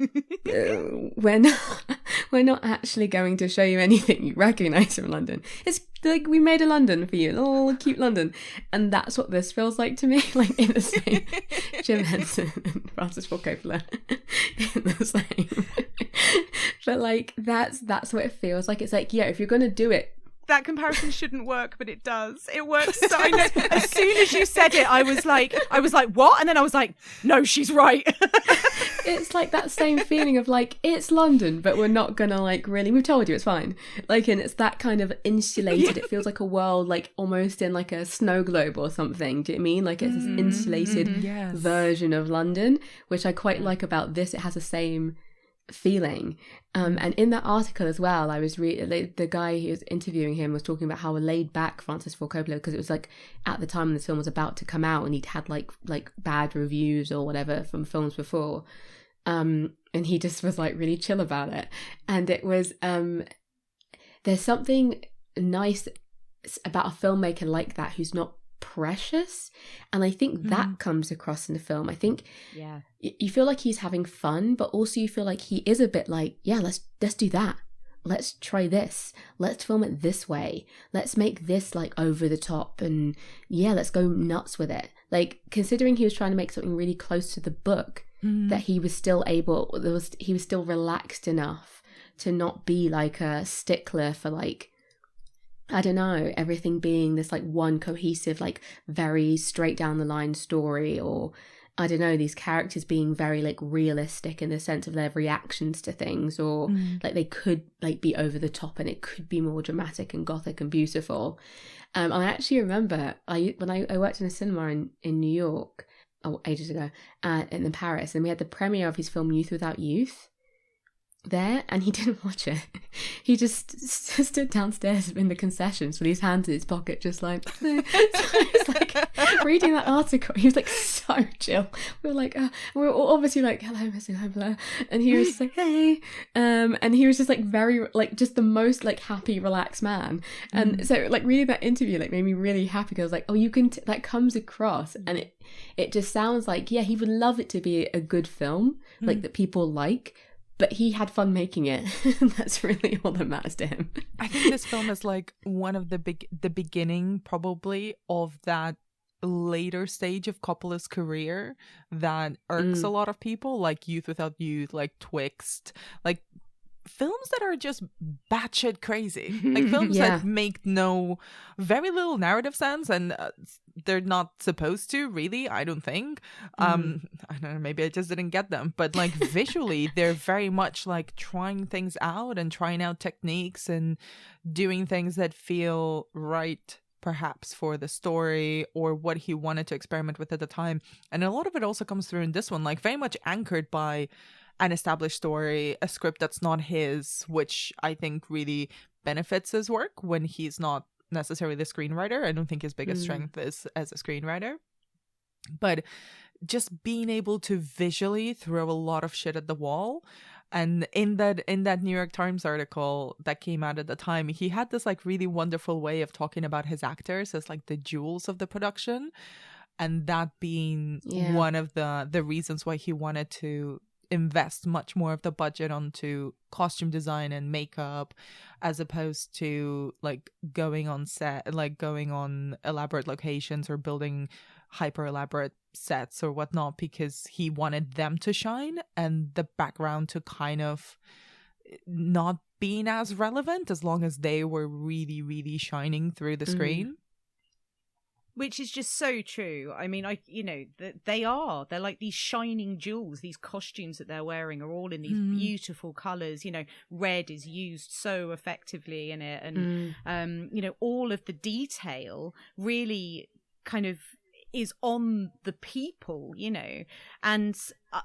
We're not actually going to show you anything you recognize from London. It's like, we made a London for you, a little cute London. And that's what this feels like to me, like in the same. Jim Henson and Francis Ford Coppola in the same. But like, that's what it feels like. It's like, yeah, if you're going to do it, that comparison shouldn't work, but it does. It works. So I know, as soon as you said it, I was like, what? And then I was like, no, she's right. It's like that same feeling of like, it's London, but we're not gonna like really, we've told you it's fine. Like, and it's that kind of insulated, it feels like a world like almost in like a snow globe or something. Do you know what I mean? Like it's this insulated version of London, which I quite like about this. It has the same feeling. And in that article as well, I was the guy who was interviewing him was talking about how laid back Francis Ford Coppola, because it was like at the time when this film was about to come out and he'd had like bad reviews or whatever from films before, and he just was like really chill about it. And it was there's something nice about a filmmaker like that who's not precious, and I think that comes across in the film. I think you feel like he's having fun, but also you feel like he is a bit like, yeah, let's do that, let's try this, let's film it this way, let's make this like over the top, and yeah, let's go nuts with it. Like, considering he was trying to make something really close to the book, that he was still relaxed enough to not be like a stickler for like, I don't know, everything being this like one cohesive, like very straight down the line story, or I don't know, these characters being very like realistic in the sense of their reactions to things, or like they could like be over the top and it could be more dramatic and gothic and beautiful. I actually remember when I worked in a cinema in New York ages ago, in Paris, and we had the premiere of his film Youth Without Youth. there and he didn't watch it. He just stood downstairs in the concessions with his hands in his pocket, just like so I was like reading that article. He was like so chill. We were like we were all obviously like, hello Mr. Hobler, and he was just like, hey, and he was just like very like just the most like happy, relaxed man. And so like reading that interview like made me really happy, because I was like, oh, you can that comes across, and it just sounds like, yeah, he would love it to be a good film like that people like, but he had fun making it. That's really all that matters to him. I think this film is like one of the beginning probably of that later stage of Coppola's career that irks a lot of people, like Youth Without Youth, like Twixt, like films that are just batshit crazy, like films that make very little narrative sense, and they're not supposed to, really, I don't think. I don't know, maybe I just didn't get them, but like visually they're very much like trying things out and trying out techniques and doing things that feel right perhaps for the story or what he wanted to experiment with at the time. And a lot of it also comes through in this one, like very much anchored by an established story, a script that's not his, which I think really benefits his work when he's not necessarily the screenwriter. I don't think his biggest strength is as a screenwriter. But just being able to visually throw a lot of shit at the wall. And in that New York Times article that came out at the time, he had this like really wonderful way of talking about his actors as like the jewels of the production. And that being one of the reasons why he wanted to invest much more of the budget onto costume design and makeup, as opposed to like going on set, like going on elaborate locations or building hyper elaborate sets or whatnot, because he wanted them to shine and the background to kind of not being as relevant as long as they were really, really shining through the screen. Which is just so true. I mean, they're like these shining jewels. These costumes that they're wearing are all in these beautiful colors. You know, red is used so effectively in it, and all of the detail really kind of is on the people. And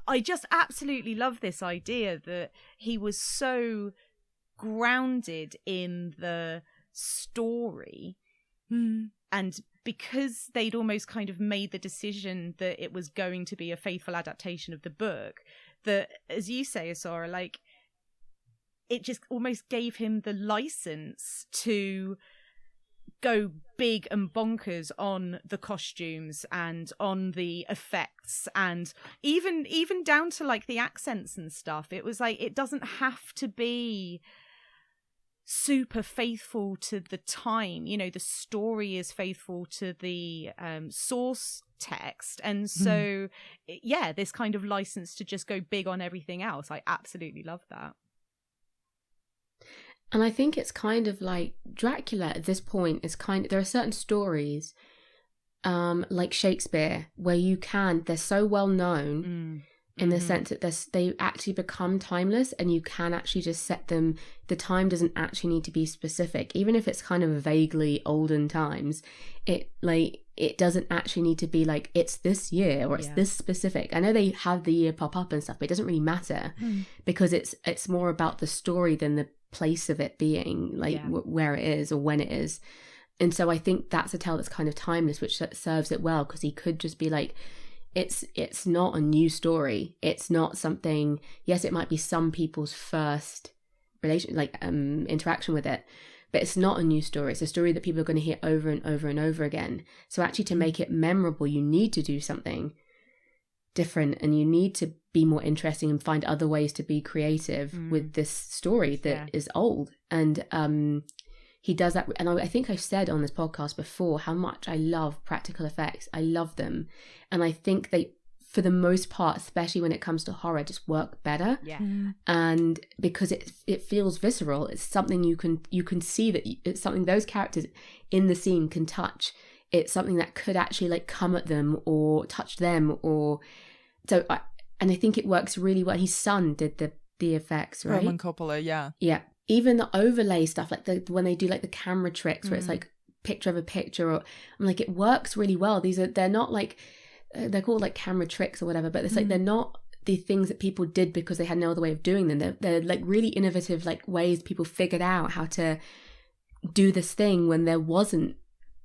I just absolutely love this idea that he was so grounded in the story, and because they'd almost kind of made the decision that it was going to be a faithful adaptation of the book, that, as you say, Asara, like, it just almost gave him the license to go big and bonkers on the costumes and on the effects, and even down to like the accents and stuff. It was like, it doesn't have to be super faithful to the time. The story is faithful to the source text, and so this kind of license to just go big on everything else, I absolutely love that. And I think it's kind of like Dracula at this point is there are certain stories like Shakespeare where they're so well known in the sense that they actually become timeless, and you can actually just set them. The time doesn't actually need to be specific, even if it's kind of vaguely olden times. It doesn't actually need to be like it's this year or it's this specific. I know they have the year pop up and stuff, but it doesn't really matter because it's more about the story than the place of it being like where it is or when it is. And so I think that's a tale that's kind of timeless, which serves it well, because he could just be like, it's not a new story. It's not something, yes, it might be some people's first interaction with it, but it's not a new story. It's a story that people are going to hear over and over and over again. So actually, to make it memorable, you need to do something different, and you need to be more interesting and find other ways to be creative with this story that is old. And he does that. And I think I've said on this podcast before how much I love practical effects. I love them. And I think they, for the most part, especially when it comes to horror, just work better. Yeah. And because it feels visceral. It's something you can see, that it's something those characters in the scene can touch. It's something that could actually like come at them or touch them, or so. And I think it works really well. His son did the effects, right? Roman Coppola, yeah. Yeah. Even the overlay stuff, like when they do like the camera tricks where it's like picture of a picture, or I'm like, it works really well. They're not like, they're called like camera tricks or whatever, but it's like, they're not the things that people did because they had no other way of doing them. They're like really innovative, like ways people figured out how to do this thing when there wasn't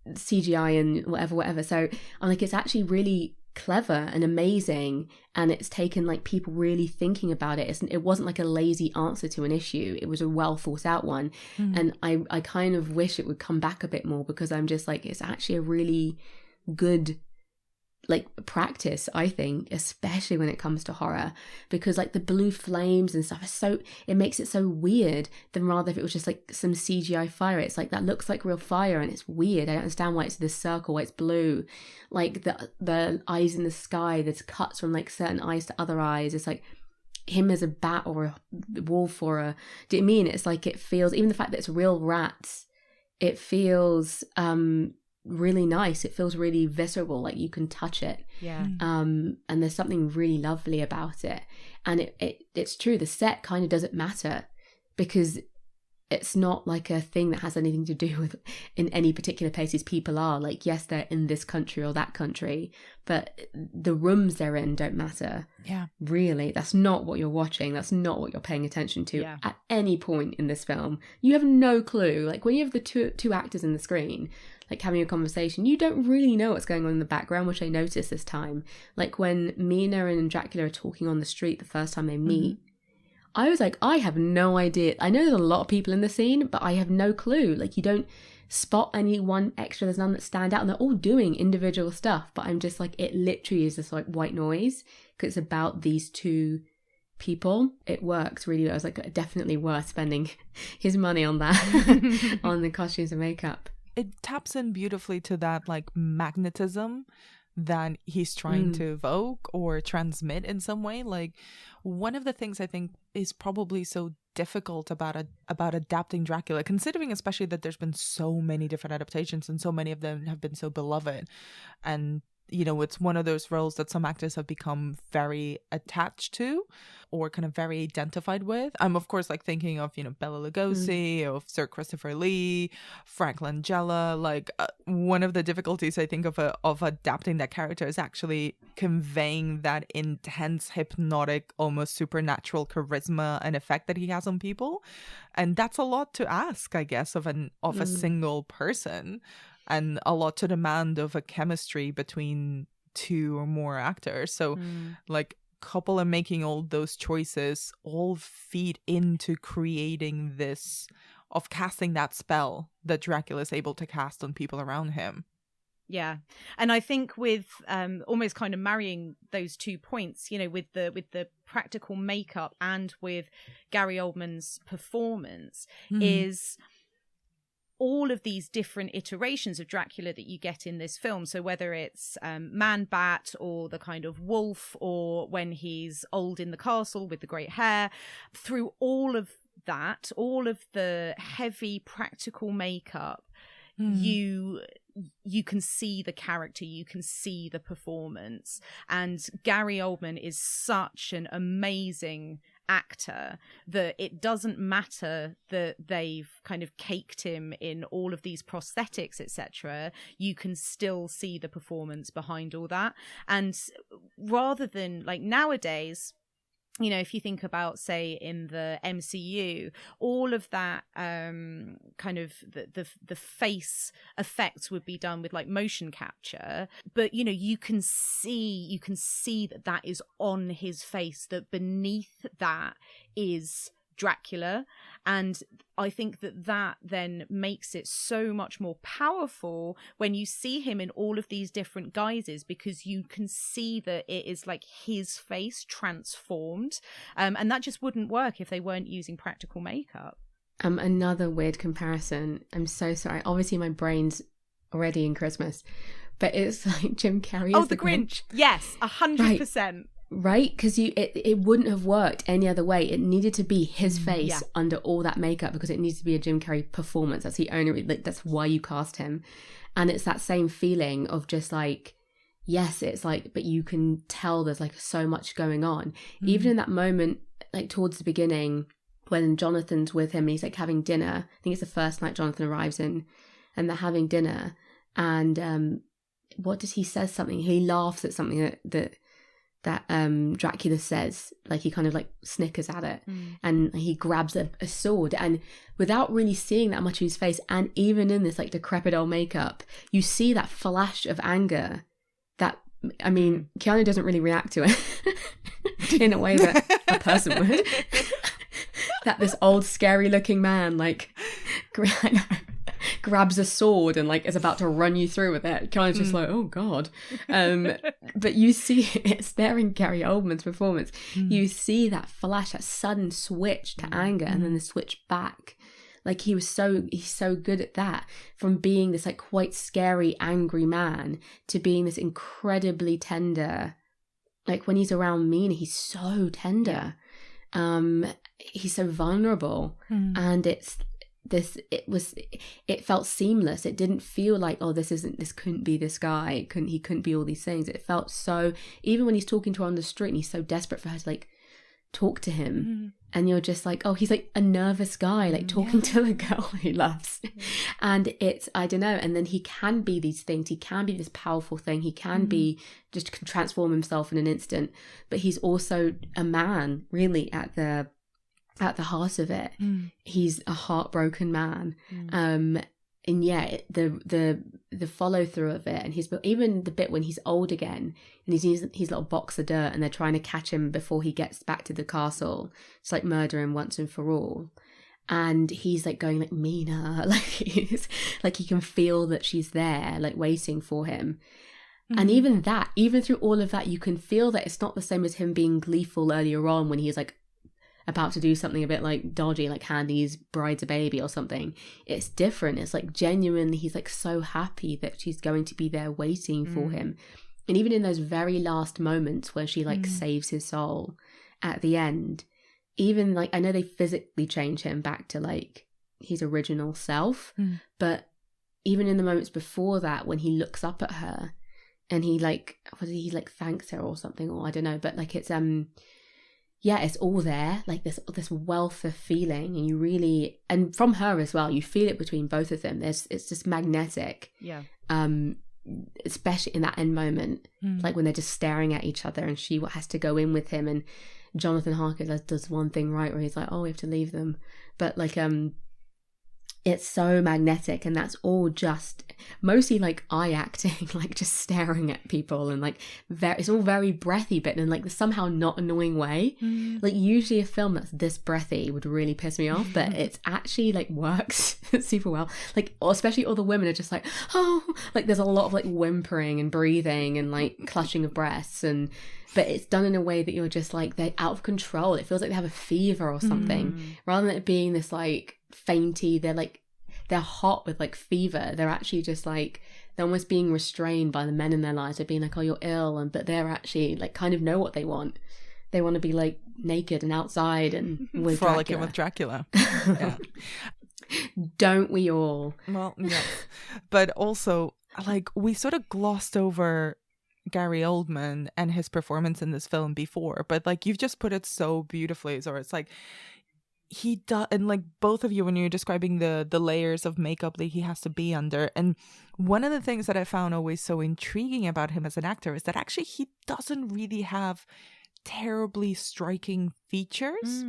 CGI and whatever. So I'm like, it's actually really clever and amazing, and it's taken like people really thinking about it. It wasn't like a lazy answer to an issue. It was a well thought out one. And I kind of wish it would come back a bit more, because I'm just like, it's actually a really good like practice, I think, especially when it comes to horror, because like the blue flames and stuff is so, it makes it so weird than rather if it was just like some CGI fire. It's like, that looks like real fire and it's weird. I don't understand why it's this circle, why it's blue. Like the eyes in the sky, there's cuts from like certain eyes to other eyes. It's like him as a bat or a wolf or a, do you mean? It's like, it feels, even the fact that it's real rats, it feels really nice. It feels really visceral, like you can touch it. Yeah. And there's something really lovely about it. And it's true, the set kind of doesn't matter, because it's not like a thing that has anything to do with in any particular places people are. Like, yes, they're in this country or that country, but the rooms they're in don't matter. Yeah. Really, that's not what you're watching. That's not what you're paying attention to Yeah. at any point in this film. You have no clue. Like, when you have the two actors in the screen, like having a conversation, you don't really know what's going on in the background, which I noticed this time. Like when Mina and Dracula are talking on the street the first time they meet, I was like, I have no idea. I know there's a lot of people in the scene, but I have no clue. Like, you don't spot any one extra. There's none that stand out, and they're all doing individual stuff. But I'm just like, it literally is this like white noise, because it's about these two people. It works really well. I was like, definitely worth spending his money on that, on the costumes and makeup. It taps in beautifully to that like magnetism that he's trying to evoke or transmit in some way. Like, one of the things I think is probably so difficult about adapting Dracula, considering especially that there's been so many different adaptations and so many of them have been so beloved, and you know, it's one of those roles that some actors have become very attached to or kind of very identified with. I'm of course like thinking of, you know, Bela Lugosi, of Sir Christopher Lee, Frank Langella. Like one of the difficulties I think of adapting that character is actually conveying that intense, hypnotic, almost supernatural charisma and effect that he has on people, and that's a lot to ask, I guess, of a single person. And a lot to demand of a chemistry between two or more actors. So like Coppola making all those choices all feed into creating this, of casting that spell that Dracula is able to cast on people around him. Yeah. And I think with almost kind of marrying those 2 points, you know, with the practical makeup and with Gary Oldman's performance is all of these different iterations of Dracula that you get in this film. So whether it's Man-Bat or the kind of wolf, or when he's old in the castle with the great hair, through all of that, all of the heavy practical makeup, you can see the character, you can see the performance. And Gary Oldman is such an amazing actor that it doesn't matter that they've kind of caked him in all of these prosthetics, etc. You can still see the performance behind all that. And rather than like nowadays, you know, if you think about, say, in the MCU, all of that kind of the face effects would be done with like motion capture, but you know, you can see that is on his face, that beneath that is Dracula. And I think that then makes it so much more powerful when you see him in all of these different guises, because you can see that it is like his face transformed, and that just wouldn't work if they weren't using practical makeup. Another weird comparison, I'm so sorry, obviously my brain's already in Christmas, but it's like Jim Carrey as the Grinch. Yes, 100%. Right, because it wouldn't have worked any other way. It needed to be his face under all that makeup, because it needs to be a Jim Carrey performance. That's the only, like, that's why you cast him. And it's that same feeling of just like, yes, it's like, but you can tell there's like so much going on. Even in that moment, like towards the beginning, when Jonathan's with him and he's like having dinner. I think it's the first night Jonathan arrives in, and they're having dinner. And what does he say? Something. He laughs at something that Dracula says, like he kind of like snickers at it, and he grabs a sword, and without really seeing that much of his face, and even in this like decrepit old makeup, you see that flash of anger that, I mean, Keanu doesn't really react to it in a way that a person would. That this old scary looking man like grabs a sword and like is about to run you through with it. Keanu's just like, oh god. But you see it's there in Gary Oldman's performance. You see that flash, that sudden switch to anger, and then the switch back. Like he's so good at that, from being this like quite scary, angry man to being this incredibly tender. Like when he's around Mina, he's so tender. He's so vulnerable, and it felt seamless. It didn't feel like, oh, this couldn't be this guy. He couldn't be all these things. It felt so, even when he's talking to her on the street and he's so desperate for her to like talk to him, and you're just like, oh, he's like a nervous guy like talking to the girl he loves. And it's, I don't know, and then he can be these things. He can be this powerful thing. He can be just transform himself in an instant, but he's also a man really at the heart of it. He's a heartbroken man. And yeah, the follow through of it, and even the bit when he's old again and he's using his little box of dirt and they're trying to catch him before he gets back to the castle. It's like murder him once and for all. And he's like going like, Mina, like he's like, he can feel that she's there, like waiting for him. And even through all of that, you can feel that it's not the same as him being gleeful earlier on when he's like about to do something a bit like dodgy, like handing his bride a baby or something. It's different. It's like genuinely, he's like so happy that she's going to be there waiting for him. And even in those very last moments where she like saves his soul at the end, even like, I know they physically change him back to like his original self, but even in the moments before that, when he looks up at her and he like, he like thanks her or something, or I don't know, but like it's yeah, it's all there, like this wealth of feeling, and you really, and from her as well, you feel it between both of them. It's just magnetic. Yeah. Especially in that end moment, like when they're just staring at each other, and she has to go in with him, and Jonathan Harker does one thing right where he's like, oh, we have to leave them, but like it's so magnetic, and that's all just mostly like eye acting, like just staring at people, and like it's all very breathy, but in like somehow not annoying way. Like usually a film that's this breathy would really piss me off, but it's actually like works super well. Like especially all the women are just like, oh, like there's a lot of like whimpering and breathing and like clutching of breasts, but it's done in a way that you're just like, they're out of control. It feels like they have a fever or something, rather than it being this like fainty, they're hot with like fever. They're actually just like, they're almost being restrained by the men in their lives. They're being like, oh, you're ill, but they're actually like kind of know what they want. They want to be like naked and outside and with frolicking with Dracula. Yeah. Don't we all? Well, yes. But also, like, we sort of glossed over Gary Oldman and his performance in this film before, but like you've just put it so beautifully, Zora. It's like he does, and like both of you, when you're describing the layers of makeup that he has to be under, and one of the things that I found always so intriguing about him as an actor is that actually he doesn't really have terribly striking features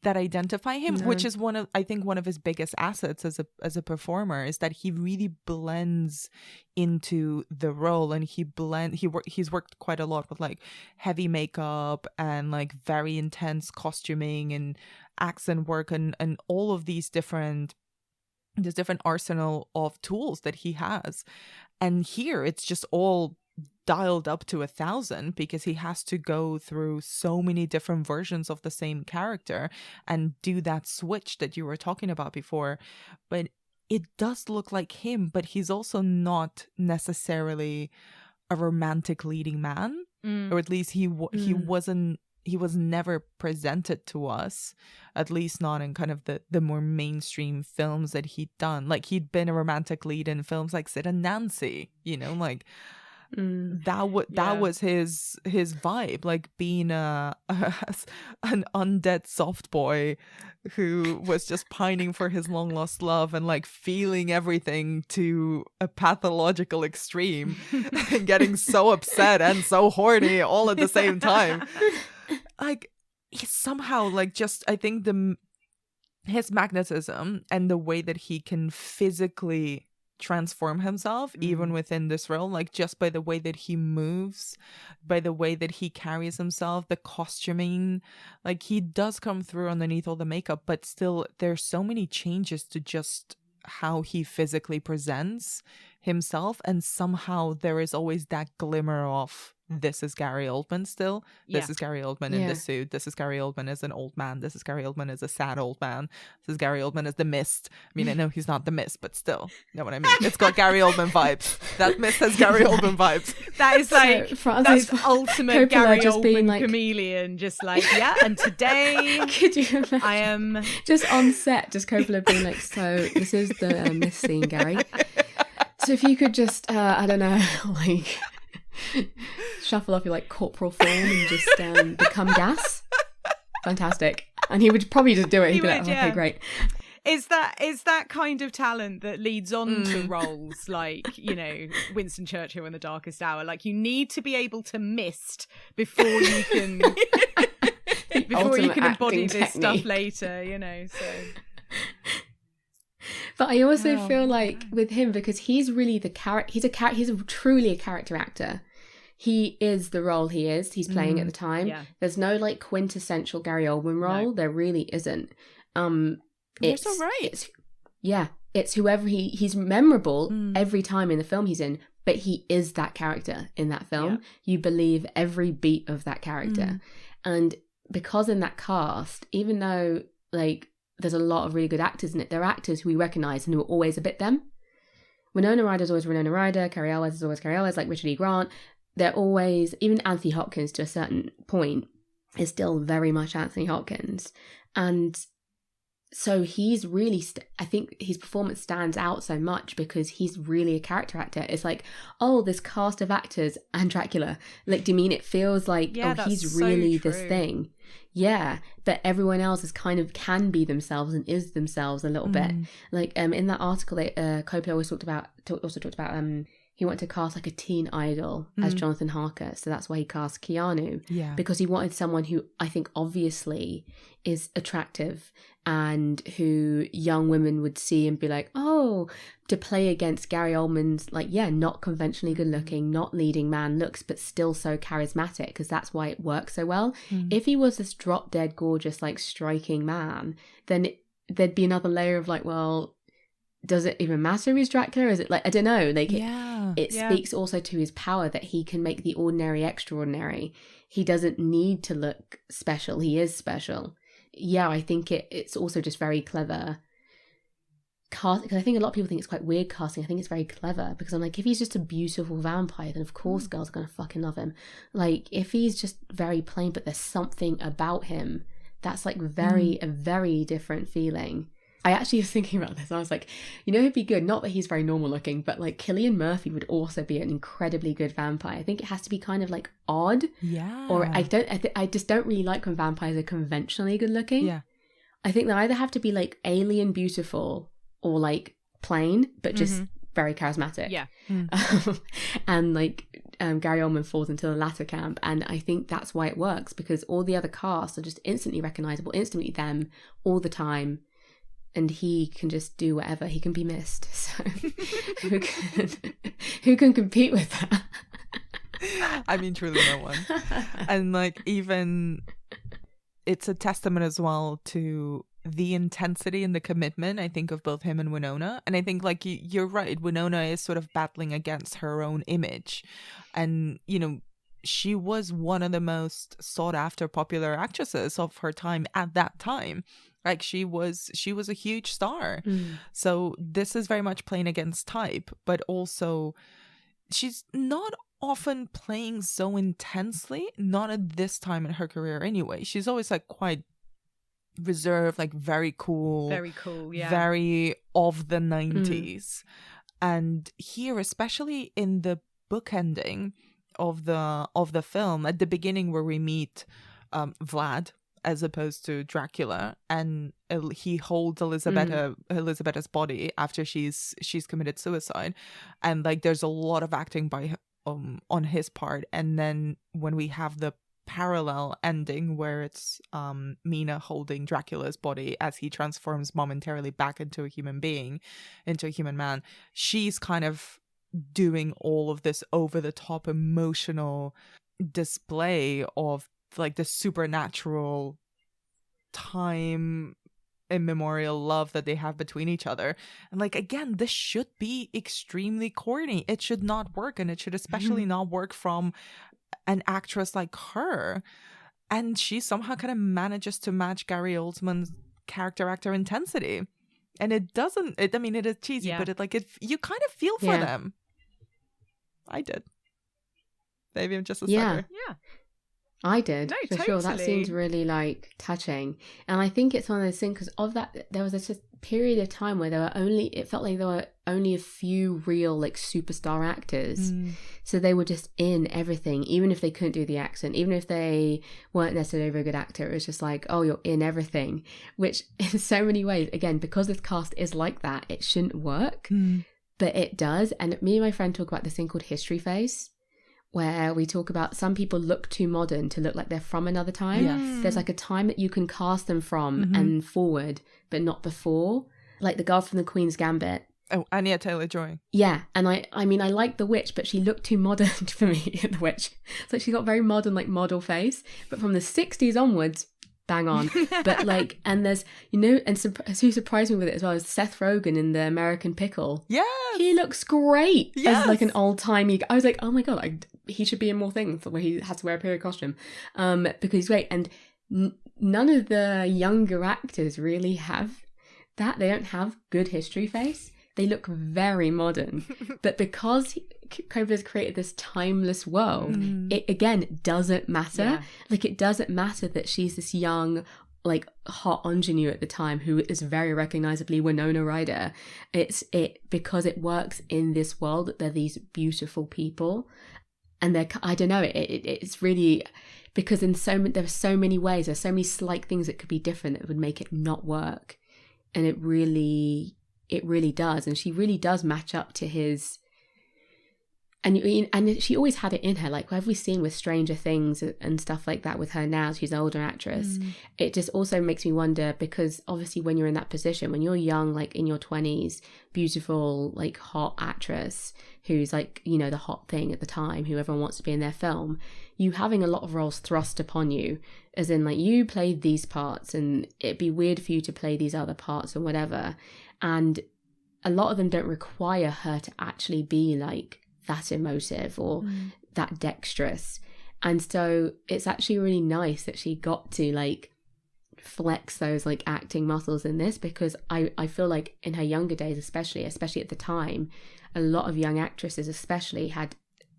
that identify him, which is one of his biggest assets as a performer, is that he really blends into the role, and he's worked quite a lot with like heavy makeup and like very intense costuming and accent work and all of these different arsenal of tools that he has. And here it's just all dialed up to 1,000 because he has to go through so many different versions of the same character and do that switch that you were talking about before. But it does look like him, but he's also not necessarily a romantic leading man, or at least he was never presented to us, at least not in kind of the more mainstream films that he'd done. Like he'd been a romantic lead in films like Sid and Nancy, you know, like that was his vibe, like being an undead soft boy who was just pining for his long lost love and like feeling everything to a pathological extreme and getting so upset and so horny all at the same time. Like he somehow like just, I think his magnetism and the way that he can physically transform himself even within this role, like just by the way that he moves, by the way that he carries himself, the costuming, like he does come through underneath all the makeup, but still there's so many changes to just how he physically presents himself, and somehow there is always that glimmer of this is Gary Oldman still. This is Gary Oldman in the suit. This is Gary Oldman as an old man. This is Gary Oldman as a sad old man. This is Gary Oldman as the Mist. I mean, I know he's not the Mist, but still, you know what I mean? It's got Gary Oldman vibes. That Mist has Gary Oldman vibes. That is like, that's ultimate Gary just Oldman being like, chameleon. Just like, yeah, and today could you imagine? I am... Just on set, just Coppola being like, so this is the Mist scene, Gary. So if you could just, I don't know, like... shuffle off your like corporal form and just become gas. Fantastic. And he would probably just do it. He'd be like, okay, great. Is that kind of talent that leads on to roles like, you know, Winston Churchill in The Darkest Hour. Like you need to be able to mist before you can embody this stuff later, you know. So but I also feel like with him, because he's really the character, he's truly a character actor. He is the role he is. He's playing at the time. Yeah. There's no like quintessential Gary Oldman role. No. There really isn't. It's all right. It's whoever he's memorable every time in the film he's in, but he is that character in that film. Yeah. You believe every beat of that character. And because in that cast, even though like there's a lot of really good actors in it, they're actors who we recognise and who are always a bit them. Winona Ryder's always Winona Ryder, Cary Elwes is always Cary Elwes, like Richard E. Grant. They're always, even Anthony Hopkins to a certain point is still very much Anthony Hopkins. And so he's really, I think his performance stands out so much because he's really a character actor. It's like, oh, this cast of actors and Dracula. Like, do you mean it feels like, he's really this thing? Yeah, but everyone else is kind of can be themselves and is themselves a little bit. Like in that article that Coppola always talked about he wanted to cast like a teen idol as Jonathan Harker, so that's why he cast Keanu. Yeah, because he wanted someone who I think obviously is attractive and who young women would see and be like, oh, to play against Gary Oldman's like, not conventionally good looking, not leading man looks, but still so charismatic, because that's why it works so well. If he was this drop dead gorgeous like striking man, then there'd be another layer of like, well, does it even matter who's Dracula? Is it like, I don't know, like it speaks also to his power that he can make the ordinary extraordinary. He doesn't need to look special, he is special. Yeah, I think it's also just very clever cast, because I think a lot of people think it's quite weird casting. I think it's very clever because I'm like, if he's just a beautiful vampire, then of course girls are going to fucking love him. Like if he's just very plain but there's something about him that's like a very different feeling. I actually was thinking about this. I was like, you know, it'd be good. Not that he's very normal looking, but like Cillian Murphy would also be an incredibly good vampire. I think it has to be kind of like odd. Yeah. Or I just don't really like when vampires are conventionally good looking. Yeah. I think they either have to be like alien beautiful or like plain, but just very charismatic. Yeah. And like Gary Oldman falls into the latter camp. And I think that's why it works, because all the other casts are just instantly recognizable, instantly them all the time. And he can just do whatever. He can be missed. So who can compete with that? I mean, truly no one. And like, even it's a testament as well to the intensity and the commitment, I think, of both him and Winona. And I think like you're right, Winona is sort of battling against her own image. And, you know, she was one of the most sought after popular actresses of her time at that time. Like she was a huge star. So this is very much playing against type, but also she's not often playing so intensely, not at this time in her career anyway. She's always like quite reserved, like very cool, yeah, very of the 90s. And here, especially in the bookending of the film at the beginning, where we meet Vlad as opposed to Dracula, and he holds Elizabeth's body after she's committed suicide, and like there's a lot of acting by on his part. And then when we have the parallel ending where it's Mina holding Dracula's body as he transforms momentarily back into a human being, into a human man, she's kind of doing all of this over the top emotional display of like the supernatural time immemorial love that they have between each other. And like, again, this should be extremely corny. It should not work, and it should especially not work from an actress like her. And she somehow kind of manages to match Gary Oldman's character actor intensity. And it doesn't, I mean, it is cheesy, but you kind of feel for them. I did. Maybe I'm just a sucker. Yeah. I did, no, for totally. sure. That seems really like touching. And I think it's one of those things, because of that, there was a period of time where it felt like there were only a few real like superstar actors. So they were just in everything, even if they couldn't do the accent, even if they weren't necessarily a very good actor. It was just like, oh, you're in everything, which in so many ways, again, because this cast is like that, it shouldn't work, but it does. And me and my friend talk about this thing called history face, where we talk about some people look too modern to look like they're from another time. Yes. There's like a time that you can cast them from and forward, but not before. Like the girl from the Queen's Gambit. Oh, Anya Taylor-Joy. Yeah, and I mean, I like The Witch, but she looked too modern for me in The Witch. So she got very modern, like model face. But from the 60s onwards, bang on. But like, and there's, and who surprised me with it as well is Seth Rogen in The American Pickle. Yes! He looks great Yes! as like an old-timey. I was like, oh my God, he should be in more things where he has to wear a period costume, because he's great. And none of the younger actors really have that. They don't have good history face. They look very modern. But because Coppola's created this timeless world, it again doesn't matter. Yeah. Like, it doesn't matter that she's this young, like, hot ingenue at the time who is very recognizably Winona Ryder. It's because it works in this world that they're these beautiful people. And they're, I don't know, it's really, because there's so many ways, there's so many slight things that could be different that would make it not work. And it really does. And she really does match up to his, and she always had it in her. Like, what have we seen with Stranger Things and stuff like that with her now? She's an older actress. It just also makes me wonder, because obviously when you're in that position, when you're young, like in your 20s, beautiful, like hot actress who's like, the hot thing at the time, who everyone wants to be in their film, you having a lot of roles thrust upon you, as in like, you played these parts and it'd be weird for you to play these other parts or whatever. And a lot of them don't require her to actually be like that emotive or that dexterous. And so it's actually really nice that she got to like flex those like acting muscles in this, because I feel like in her younger days, especially at the time, a lot of young actresses especially had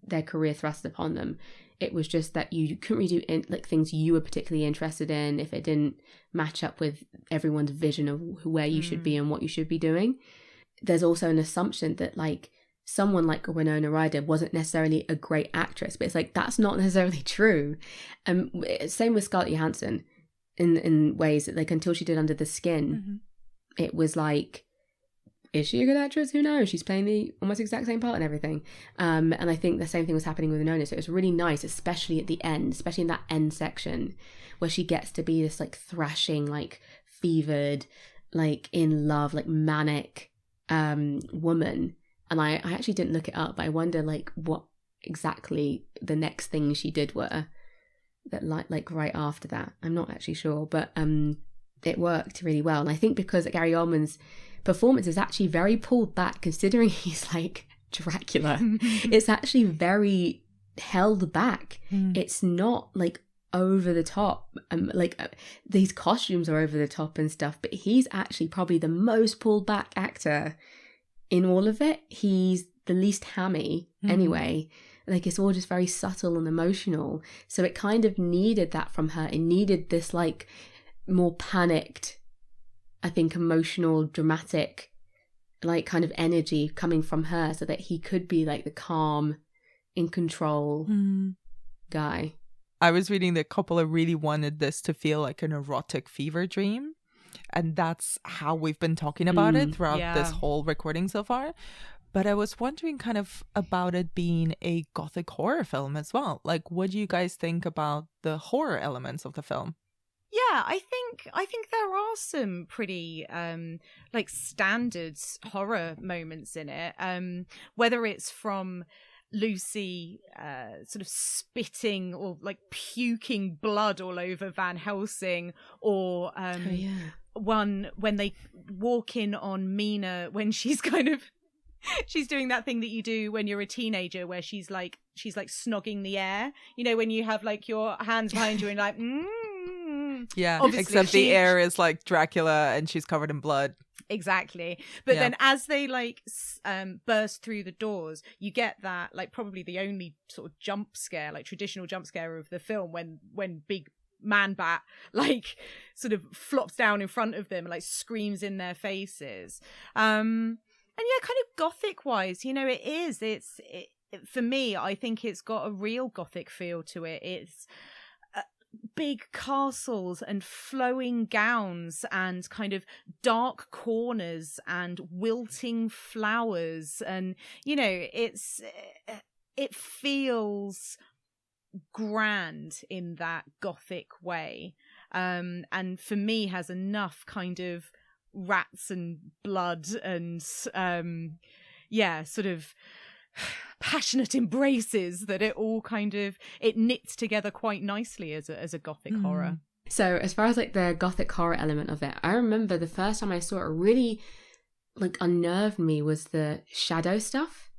their career thrust upon them. It was just that you couldn't really do like things you were particularly interested in if it didn't match up with everyone's vision of where you should be and what you should be doing. There's also an assumption that like someone like Winona Ryder wasn't necessarily a great actress, but it's like, that's not necessarily true. Same with Scarlett Johansson in ways that, like, until she did Under the Skin, it was like, is she a good actress? Who knows? She's playing the almost exact same part and everything. And I think the same thing was happening with Winona. So it was really nice, especially at the end, especially in that end section where she gets to be this like thrashing, like fevered, like in love, like manic woman. And I actually didn't look it up, but I wonder like what exactly the next things she did were that like right after that. I'm not actually sure, but it worked really well. And I think because Gary Oldman's performance is actually very pulled back, considering he's like Dracula. It's actually very held back. It's not like over the top, these costumes are over the top and stuff, but he's actually probably the most pulled back actor in all of it. He's the least hammy anyway. Like, it's all just very subtle and emotional. So it kind of needed that from her. It needed this like more panicked, I think, emotional, dramatic, like kind of energy coming from her, so that he could be like the calm in control guy. I was reading that Coppola really wanted this to feel like an erotic fever dream. And that's how we've been talking about it throughout this whole recording so far. But I was wondering kind of about it being a gothic horror film as well. Like, what do you guys think about the horror elements of the film? Yeah, I think there are some pretty like standard horror moments in it. Whether it's from Lucy sort of spitting or like puking blood all over Van Helsing, or one when they walk in on Mina when she's kind of she's doing that thing that you do when you're a teenager where she's like snogging the air, you know, when you have like your hands behind you and like yeah, obviously, except the air is like Dracula and she's covered in blood. Exactly. But then as they like burst through the doors, you get that like probably the only sort of jump scare, like traditional jump scare of the film, when big man bat like sort of flops down in front of them and like screams in their faces. And yeah, kind of gothic wise, you know, it's for me, I think it's got a real gothic feel to it. It's big castles and flowing gowns and kind of dark corners and wilting flowers, and you know, it feels grand in that gothic way, and for me has enough kind of rats and blood and sort of passionate embraces that it all kind of it knits together quite nicely as a gothic horror. So as far as like the gothic horror element of it, I remember the first time I saw it really like unnerved me was the shadow stuff.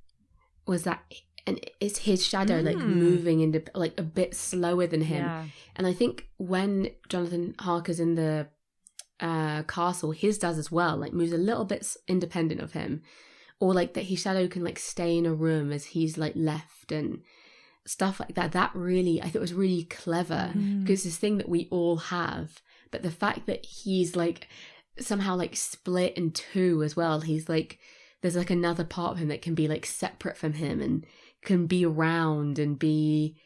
Was that, and it's his shadow like moving into like a bit slower than him. And I think when Jonathan Harker's in the castle, his does as well, like moves a little bit independent of him. Or like that his shadow can like stay in a room as he's like left and stuff like that. That really, I thought was really clever because it's this thing that we all have. But the fact that he's like somehow like split in two as well. He's like, there's like another part of him that can be like separate from him and can be around and be,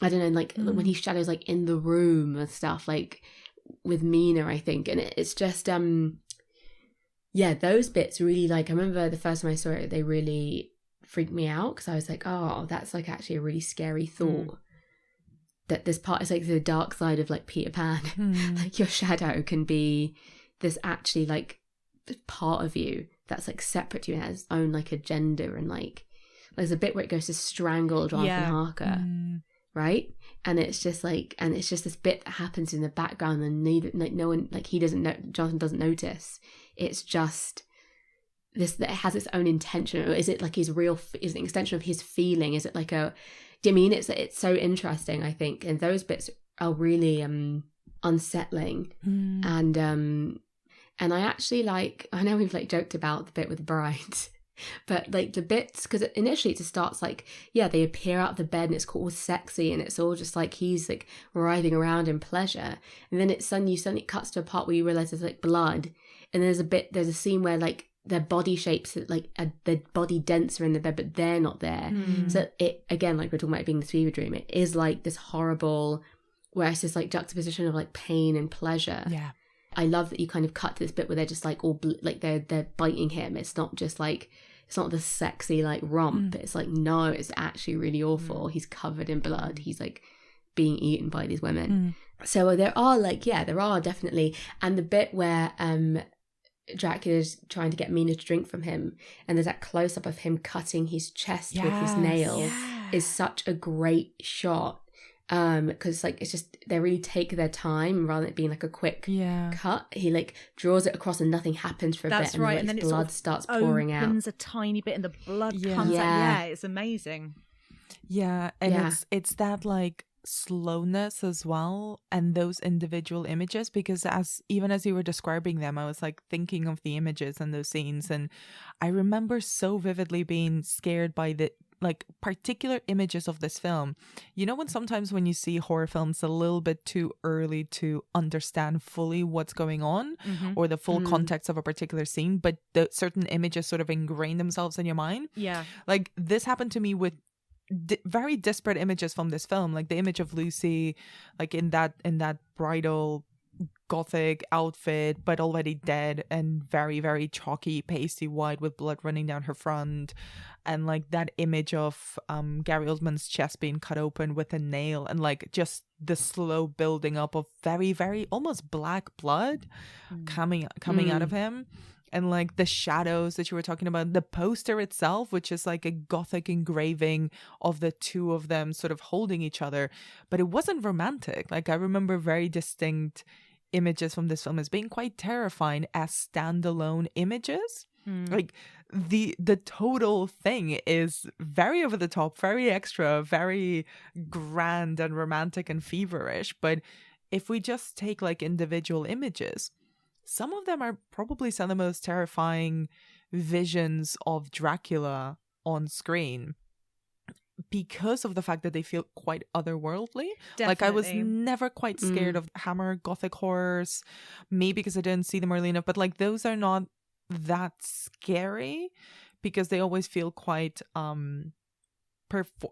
I don't know, like when his shadow's like in the room and stuff, like with Mina, I think. And it's just, yeah, those bits really, like, I remember the first time I saw it, they really freaked me out because I was like, oh, that's like actually a really scary thought. That this part is like the dark side of like Peter Pan. Like your shadow can be this actually like part of you that's like separate to you and has its own like agenda, and like there's a bit where it goes to strangle Jonathan Harker, right? And it's just like, and it's just this bit that happens in the background and neither, like no one, like he doesn't know, Jonathan doesn't notice. It's just this that it has its own intention. Or is it like his real? Is it an extension of his feeling? Is it like a? Do you mean it's so interesting? I think, and those bits are really unsettling, and I actually like. I know we've like joked about the bit with the bride, but like the bits, because initially it just starts like, yeah, they appear out of the bed and it's all sexy and it's all just like he's like writhing around in pleasure, and then it suddenly cuts to a part where you realize there's like blood. And there's a scene where like their body shapes, like their body dents are in the bed, but they're not there. So it, again, like we're talking about it being this fever dream, it is like this horrible, where it's this like juxtaposition of like pain and pleasure. Yeah. I love that you kind of cut to this bit where they're just like all like they're biting him. It's not just like, it's not the sexy like romp. It's like, no, it's actually really awful. He's covered in blood. He's like being eaten by these women. So there are like, yeah, there are definitely, and the bit where Dracula's trying to get Mina to drink from him, and there's that close up of him cutting his chest with his nail is such a great shot, because like it's just, they really take their time rather than it being like a quick cut. He like draws it across and nothing happens for a bit, right, and then blood sort of starts pouring out. Opens a tiny bit and the blood comes out. Yeah, it's amazing. Yeah, and it's that like slowness as well, and those individual images, because as you were describing them, I was like thinking of the images and those scenes, and I remember so vividly being scared by the like particular images of this film. You know, when sometimes when you see horror films a little bit too early to understand fully what's going on or the full context of a particular scene, but the certain images sort of ingrain themselves in your mind. Yeah, like this happened to me with very disparate images from this film, like the image of Lucy, like in that bridal gothic outfit, but already dead and very, very chalky, pasty white with blood running down her front, and like that image of Gary Oldman's chest being cut open with a nail, and like just the slow building up of very, very almost black blood coming out of him. And like the shadows that you were talking about, the poster itself, which is like a gothic engraving of the two of them sort of holding each other. But it wasn't romantic. Like I remember very distinct images from this film as being quite terrifying as standalone images. Like the total thing is very over the top, very extra, very grand and romantic and feverish. But if we just take like individual images, some of them are probably some of the most terrifying visions of Dracula on screen because of the fact that they feel quite otherworldly. Definitely. Like I was never quite scared of Hammer Gothic horrors, maybe because I didn't see them early enough, but like those are not that scary because they always feel quite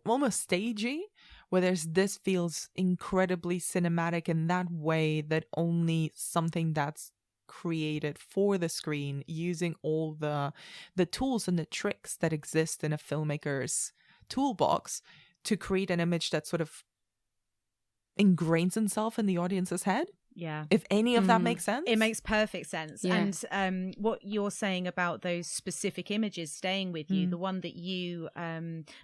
almost stagey, where this feels incredibly cinematic in that way that only something that's created for the screen using all the tools and the tricks that exist in a filmmaker's toolbox to create an image that sort of ingrains itself in the audience's head. Yeah. If any of that makes sense. It makes perfect sense. Yeah. And what you're saying about those specific images staying with you, the one that you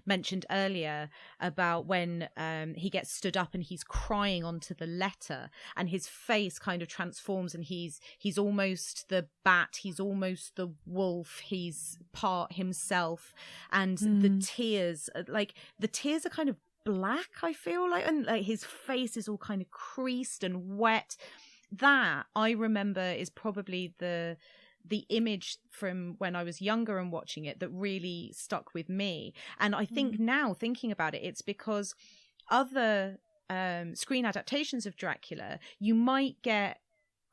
mentioned earlier about when he gets stood up and he's crying onto the letter and his face kind of transforms and he's almost the bat, he's almost the wolf, he's part himself, and the tears are kind of black, I feel like, and like his face is all kind of creased and wet. That I remember is probably the image from when I was younger and watching it that really stuck with me. And I think now thinking about it, it's because other screen adaptations of Dracula, you might get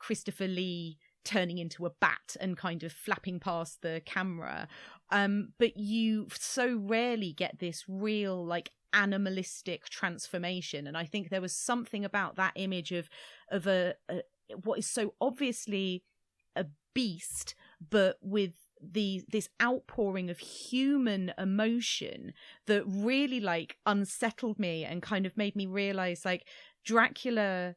Christopher Lee turning into a bat and kind of flapping past the camera, but you so rarely get this real like animalistic transformation. And I think there was something about that image of a what is so obviously a beast, but with this outpouring of human emotion that really like unsettled me and kind of made me realize like Dracula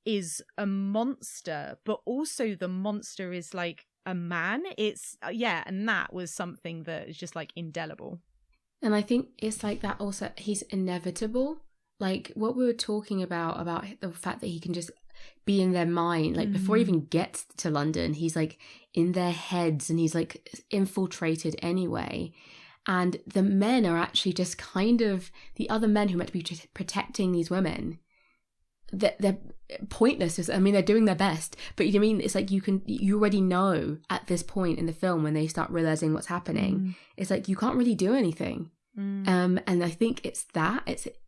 is a monster, but also the monster is like a man. It's and that was something that is just like indelible. And I think it's like that also, he's inevitable. Like what we were talking about the fact that he can just be in their mind. Like before he even gets to London, he's like in their heads and he's like infiltrated anyway. And the men are actually just kind of, the other men who are meant to be protecting these women, they're pointless. I mean, they're doing their best, but you know what I mean? It's like you already know at this point in the film when they start realizing what's happening, it's like you can't really do anything. And I think it's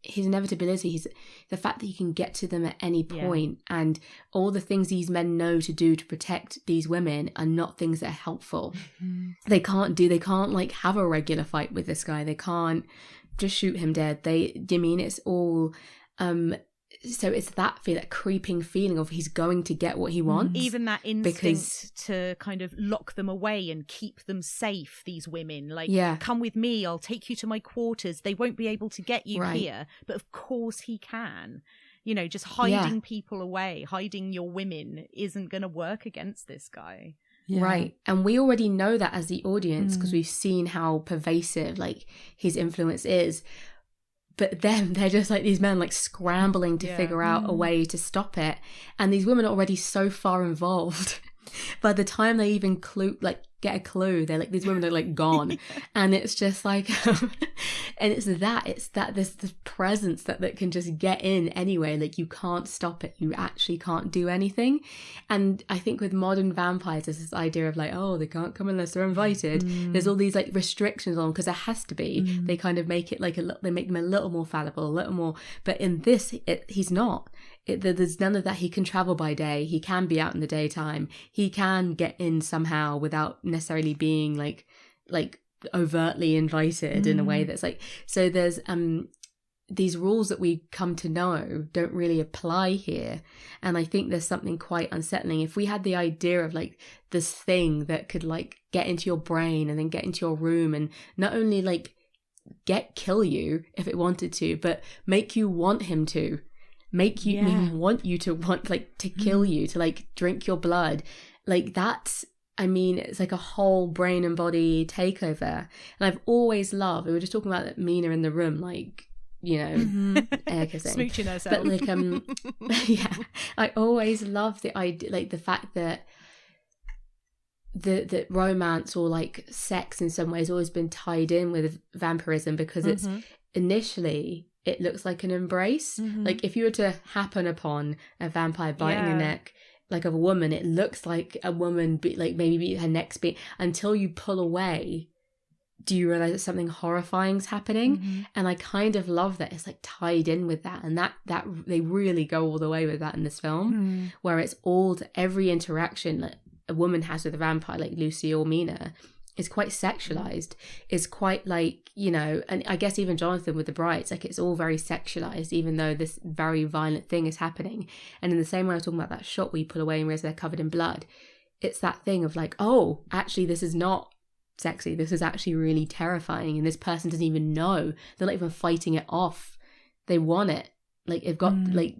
his inevitability, he's the fact that he can get to them at any point, and all the things these men know to do to protect these women are not things that are helpful. They can't like have a regular fight with this guy. They can't just shoot him dead. It's all so it's that creeping feeling of he's going to get what he wants. Even that instinct to kind of lock them away and keep them safe, these women. Like, come with me, I'll take you to my quarters. They won't be able to get you here. But of course he can. You know, just hiding people away, hiding your women isn't going to work against this guy. Yeah. Right. And we already know that as the audience because we've seen how pervasive like his influence is. But then they're just like these men like scrambling to figure out a way to stop it. And these women are already so far involved. By the time they even get a clue, they're like, these women are like gone. And it's just like, and it's this presence that can just get in anyway. Like you can't stop it. You actually can't do anything. And I think with modern vampires, there's this idea of like, oh, they can't come unless they're invited. There's all these like restrictions on, because there has to be. They kind of make it like they make them a little more fallible, a little more. But in this, he's not. There's none of that. He can travel by day. He can be out in the daytime. He can get in somehow without necessarily being like overtly invited in a way that's like, so there's these rules that we come to know don't really apply here. And I think there's something quite unsettling. If we had the idea of like this thing that could like get into your brain and then get into your room and not only like kill you if it wanted to, but make you want him to, make you want you to want like to kill you, to like drink your blood, like that's, I mean, it's like a whole brain and body takeover. And I've always loved, we were just talking about that Mina in the room, like, you know, air kissing, smooching herself. But like, yeah, I always love the idea, like the fact that the romance or like sex in some ways always been tied in with vampirism, because it's initially it looks like an embrace. Like if you were to happen upon a vampire biting the neck like of a woman, it looks like a woman like maybe her neck's being, until you pull away do you realize that something horrifying is happening. And I kind of love that it's like tied in with that, and that they really go all the way with that in this film, where it's all every interaction that a woman has with a vampire like Lucy or Mina is quite sexualized. It's quite like, you know, and I guess even Jonathan with the brides, like it's all very sexualized, even though this very violent thing is happening. And in the same way I was talking about that shot where you pull away and realize they're covered in blood, it's that thing of like, oh, actually this is not sexy, this is actually really terrifying, and this person doesn't even know, they're not even fighting it off, they want it, like they've got like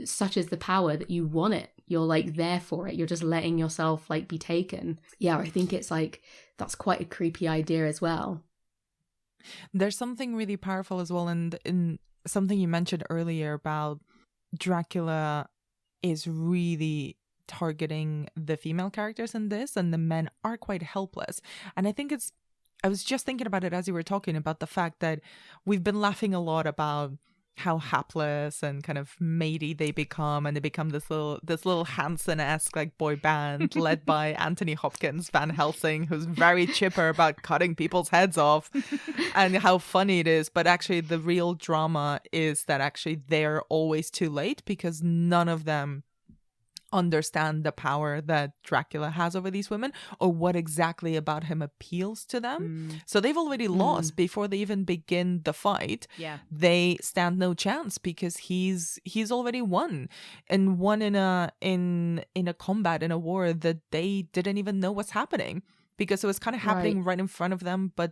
such is the power that you want it, you're like there for it, you're just letting yourself like be taken. Yeah, I think it's like that's quite a creepy idea as well. There's something really powerful as well, and in something you mentioned earlier about Dracula is really targeting the female characters in this, and the men are quite helpless. And I think I was just thinking about it as you were talking about the fact that we've been laughing a lot about how hapless and kind of matey they become, and they become this little Hanson-esque like boy band led by Anthony Hopkins, Van Helsing, who's very chipper about cutting people's heads off, and how funny it is. But actually the real drama is that actually they're always too late, because none of them understand the power that Dracula has over these women, or what exactly about him appeals to them. So they've already lost before they even begin the fight. Yeah, they stand no chance because he's already won, and won in a combat, in a war that they didn't even know what's happening, because it was kind of happening right in front of them, but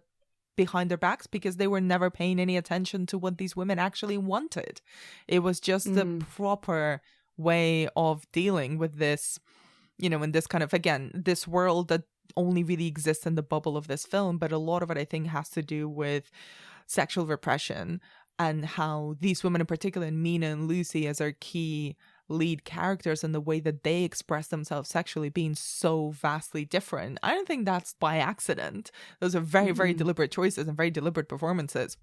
behind their backs, because they were never paying any attention to what these women actually wanted. It was just the proper way of dealing with this, you know, in this kind of, again, this world that only really exists in the bubble of this film. But a lot of it, I think, has to do with sexual repression, and how these women in particular, and Mina and Lucy as our key lead characters, and the way that they express themselves sexually being so vastly different. I don't think that's by accident. Those are very, very deliberate choices and very deliberate performances.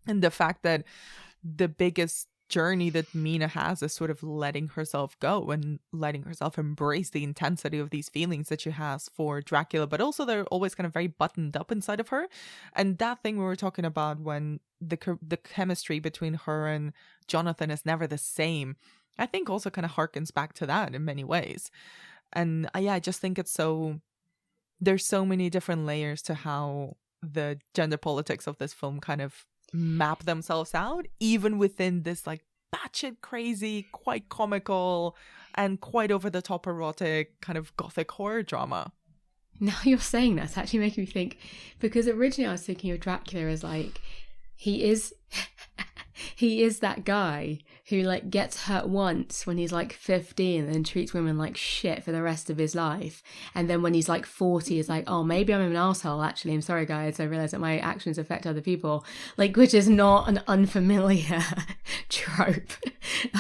And the fact that the biggest journey that Mina has is sort of letting herself go and letting herself embrace the intensity of these feelings that she has for Dracula, but also they're always kind of very buttoned up inside of her. And that thing we were talking about, when the chemistry between her and Jonathan is never the same, I think also kind of harkens back to that in many ways. And I just think it's there's so many different layers to how the gender politics of this film kind of map themselves out, even within this like batshit crazy, quite comical and quite over the top erotic kind of gothic horror drama. Now you're saying that's actually making me think, because originally I was thinking of Dracula as like he is that guy who like gets hurt once when he's like 15 and then treats women like shit for the rest of his life, and then when he's like 40 is like, oh, maybe I'm an asshole, actually, I'm sorry guys, I realize that my actions affect other people, like, which is not an unfamiliar trope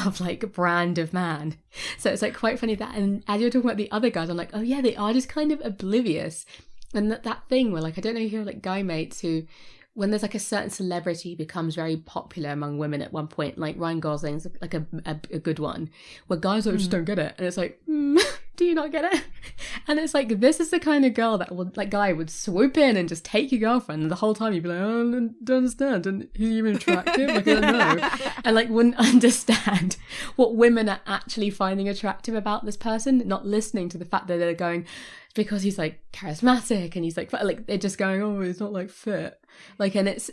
of like brand of man. So it's like quite funny that, and as you're talking about the other guys, I'm like, oh yeah, they are just kind of oblivious. And that thing where like, I don't know if you have like guy mates who, when there's like a certain celebrity becomes very popular among women at one point, like Ryan Gosling's like a good one, where guys just don't get it, and it's like, do you not get it? And it's like, this is the kind of girl that would, like, guy would swoop in and just take your girlfriend, and the whole time you'd be like, oh, I don't understand, and he's even attractive, like, I don't know, and like wouldn't understand what women are actually finding attractive about this person, not listening to the fact that they're going, because he's like charismatic and he's like they're just going, oh, he's not like fit, like, and it's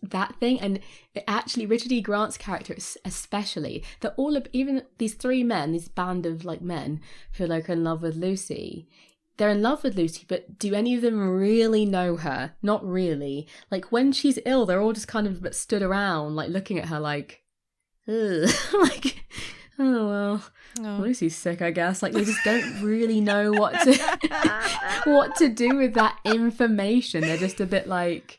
that thing. And it actually, Richard E. Grant's character especially, that all of, even these three men, this band of like men who are like in love with Lucy, they're in love with Lucy, but do any of them really know her? Not really. Like, when she's ill, they're all just kind of stood around like looking at her like, ugh. Like, oh well, Lucy's sick, I guess. Like, they just don't really know what to do with that information. They're just a bit like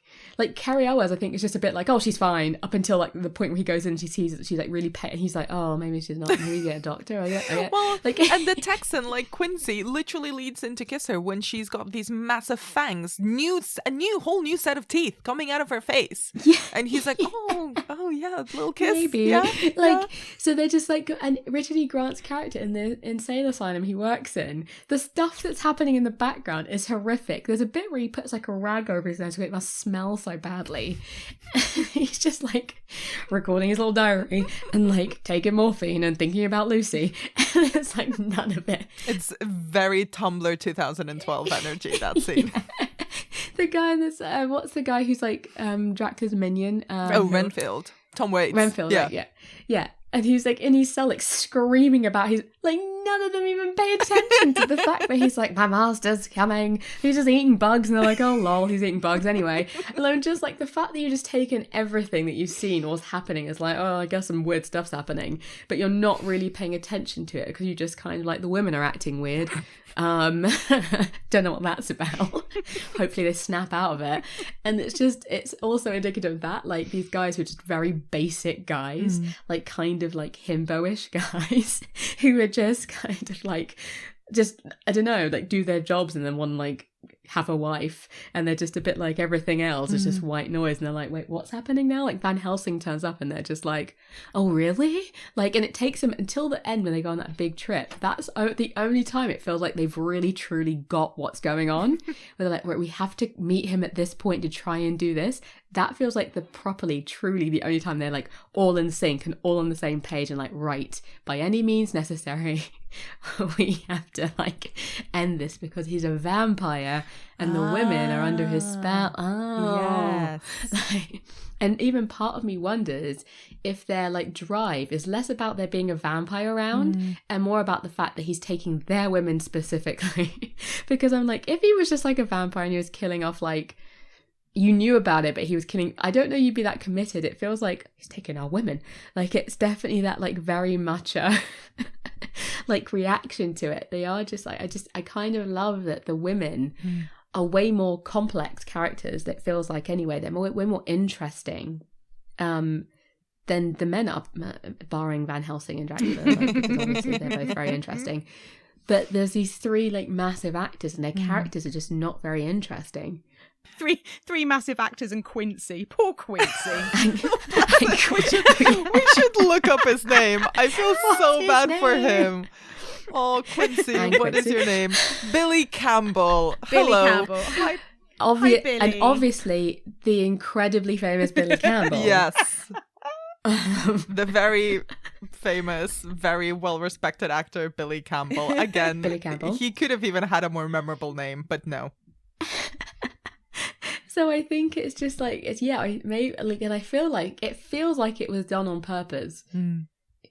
Carrie Elwes, I think, is just a bit like, oh, she's fine, up until like the point where he goes in and she sees that she's like really pet, and he's like, oh, maybe she's not, maybe get a doctor. I get. Well, like, and the Texan, like Quincy, literally leads in to kiss her when she's got these massive fangs, a whole new set of teeth coming out of her face. Yeah. And he's like, oh yeah, little kiss. Maybe. Yeah. So they're just like, and Richard E. Grant's character in the insane asylum he works in, the stuff that's happening in the background is horrific. There's a bit where he puts like a rag over his nose so it must smell so badly. He's just like recording his little diary and like taking morphine and thinking about Lucy. And it's like none of it. It's very Tumblr 2012 energy, that scene. Yeah. The guy in this, what's the guy who's like Dracula's minion? Renfield. Tom Waits. Renfield, yeah. Right, yeah. And he's like in his cell, like screaming about his, like, none of them even pay attention to the fact that he's like, my master's coming. He's just eating bugs, and they're like, oh lol, he's eating bugs anyway. And I'm just like, the fact that you've just taken everything that you've seen, what's happening, is like, oh, I guess some weird stuff's happening, but you're not really paying attention to it because you just kind of like, the women are acting weird. Don't know what that's about. Hopefully they snap out of it. And it's also indicative of that, like, these guys who are just very basic guys, like kind of like himbo-ish guys who are just kind of like, just, I don't know, like do their jobs and then one like have a wife, and they're just a bit like everything else is just white noise, and they're like, wait, what's happening now? Like Van Helsing turns up and they're just like, oh really? Like, and it takes them until the end when they go on that big trip. That's the only time it feels like they've really truly got what's going on. Where they're like, we have to meet him at this point to try and do this. That feels like truly the only time they're like all in sync and all on the same page and like, right, by any means necessary, we have to like end this because he's a vampire and the women are under his spell. Yes. And even part of me wonders if their like drive is less about there being a vampire around and more about the fact that he's taking their women specifically. Because I'm like, if he was just like a vampire and he was killing off like, you knew about it, but he was killing, I don't know you'd be that committed. It feels like he's taking our women. Like, it's definitely that like very much like reaction to it. They are just like, I kind of love that the women are way more complex characters. That feels like, anyway, they're way more interesting than the men are, barring Van Helsing and Dracula, like, because obviously they're both very interesting. But there's these three like massive actors and their characters are just not very interesting. Three massive actors and Quincy. Poor Quincy. we should look up his name. I feel so bad for him. Oh, Quincy, what is your name? Billy Campbell. Billy Hello. Campbell. Hi, Billy. And obviously the incredibly famous Billy Campbell. Yes. The very famous, very well-respected actor Billy Campbell. Again, Billy Campbell. He could have even had a more memorable name, but no. So I think it's just like, and I feel like it feels like it was done on purpose.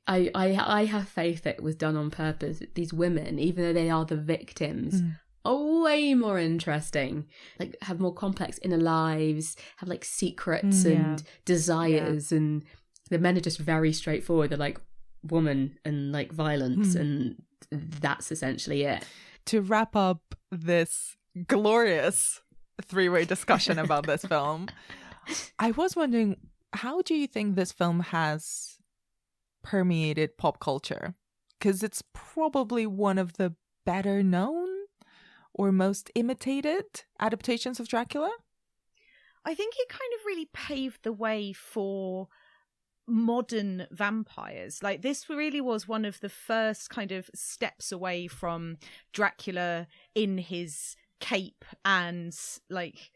I have faith that it was done on purpose. These women, even though they are the victims, are way more interesting. Like, have more complex inner lives, have like secrets and desires, and the men are just very straightforward. They're like woman and like violence, and that's essentially it. To wrap up this glorious three-way discussion about this film, I was wondering, how do you think this film has permeated pop culture? Because it's probably one of the better known or most imitated adaptations of Dracula. I think it kind of really paved the way for modern vampires. Like, this really was one of the first kind of steps away from Dracula in his cape and like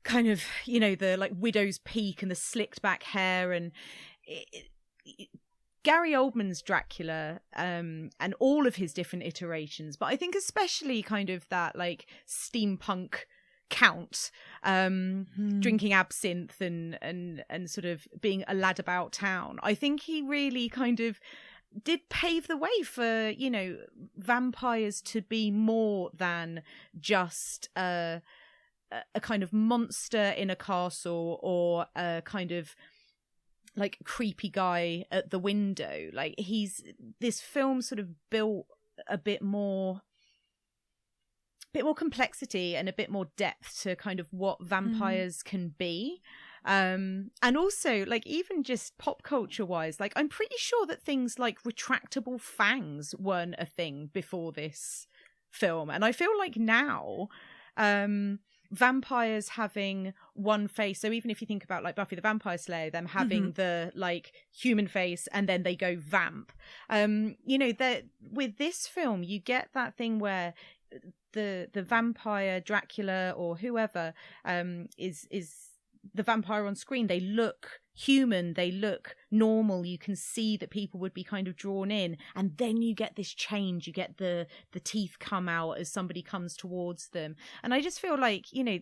kind of, you know, the like widow's peak and the slicked back hair, and Gary Oldman's Dracula, and all of his different iterations, but I think especially kind of that like steampunk count, drinking absinthe and sort of being a lad about town. I think he really kind of did pave the way for, you know, vampires to be more than just a kind of monster in a castle or a kind of like creepy guy at the window. Like this film sort of built a bit more complexity and a bit more depth to kind of what vampires can be. And also, like, even just pop culture wise, like, I'm pretty sure that things like retractable fangs weren't a thing before this film. And I feel like now, vampires having one face, so even if you think about like Buffy the Vampire Slayer, them having the like human face and then they go vamp, you know, that with this film you get that thing where the vampire Dracula or whoever is the vampire on screen, they look human, they look normal, you can see that people would be kind of drawn in, and then you get this change, you get the teeth come out as somebody comes towards them. And I just feel like, you know,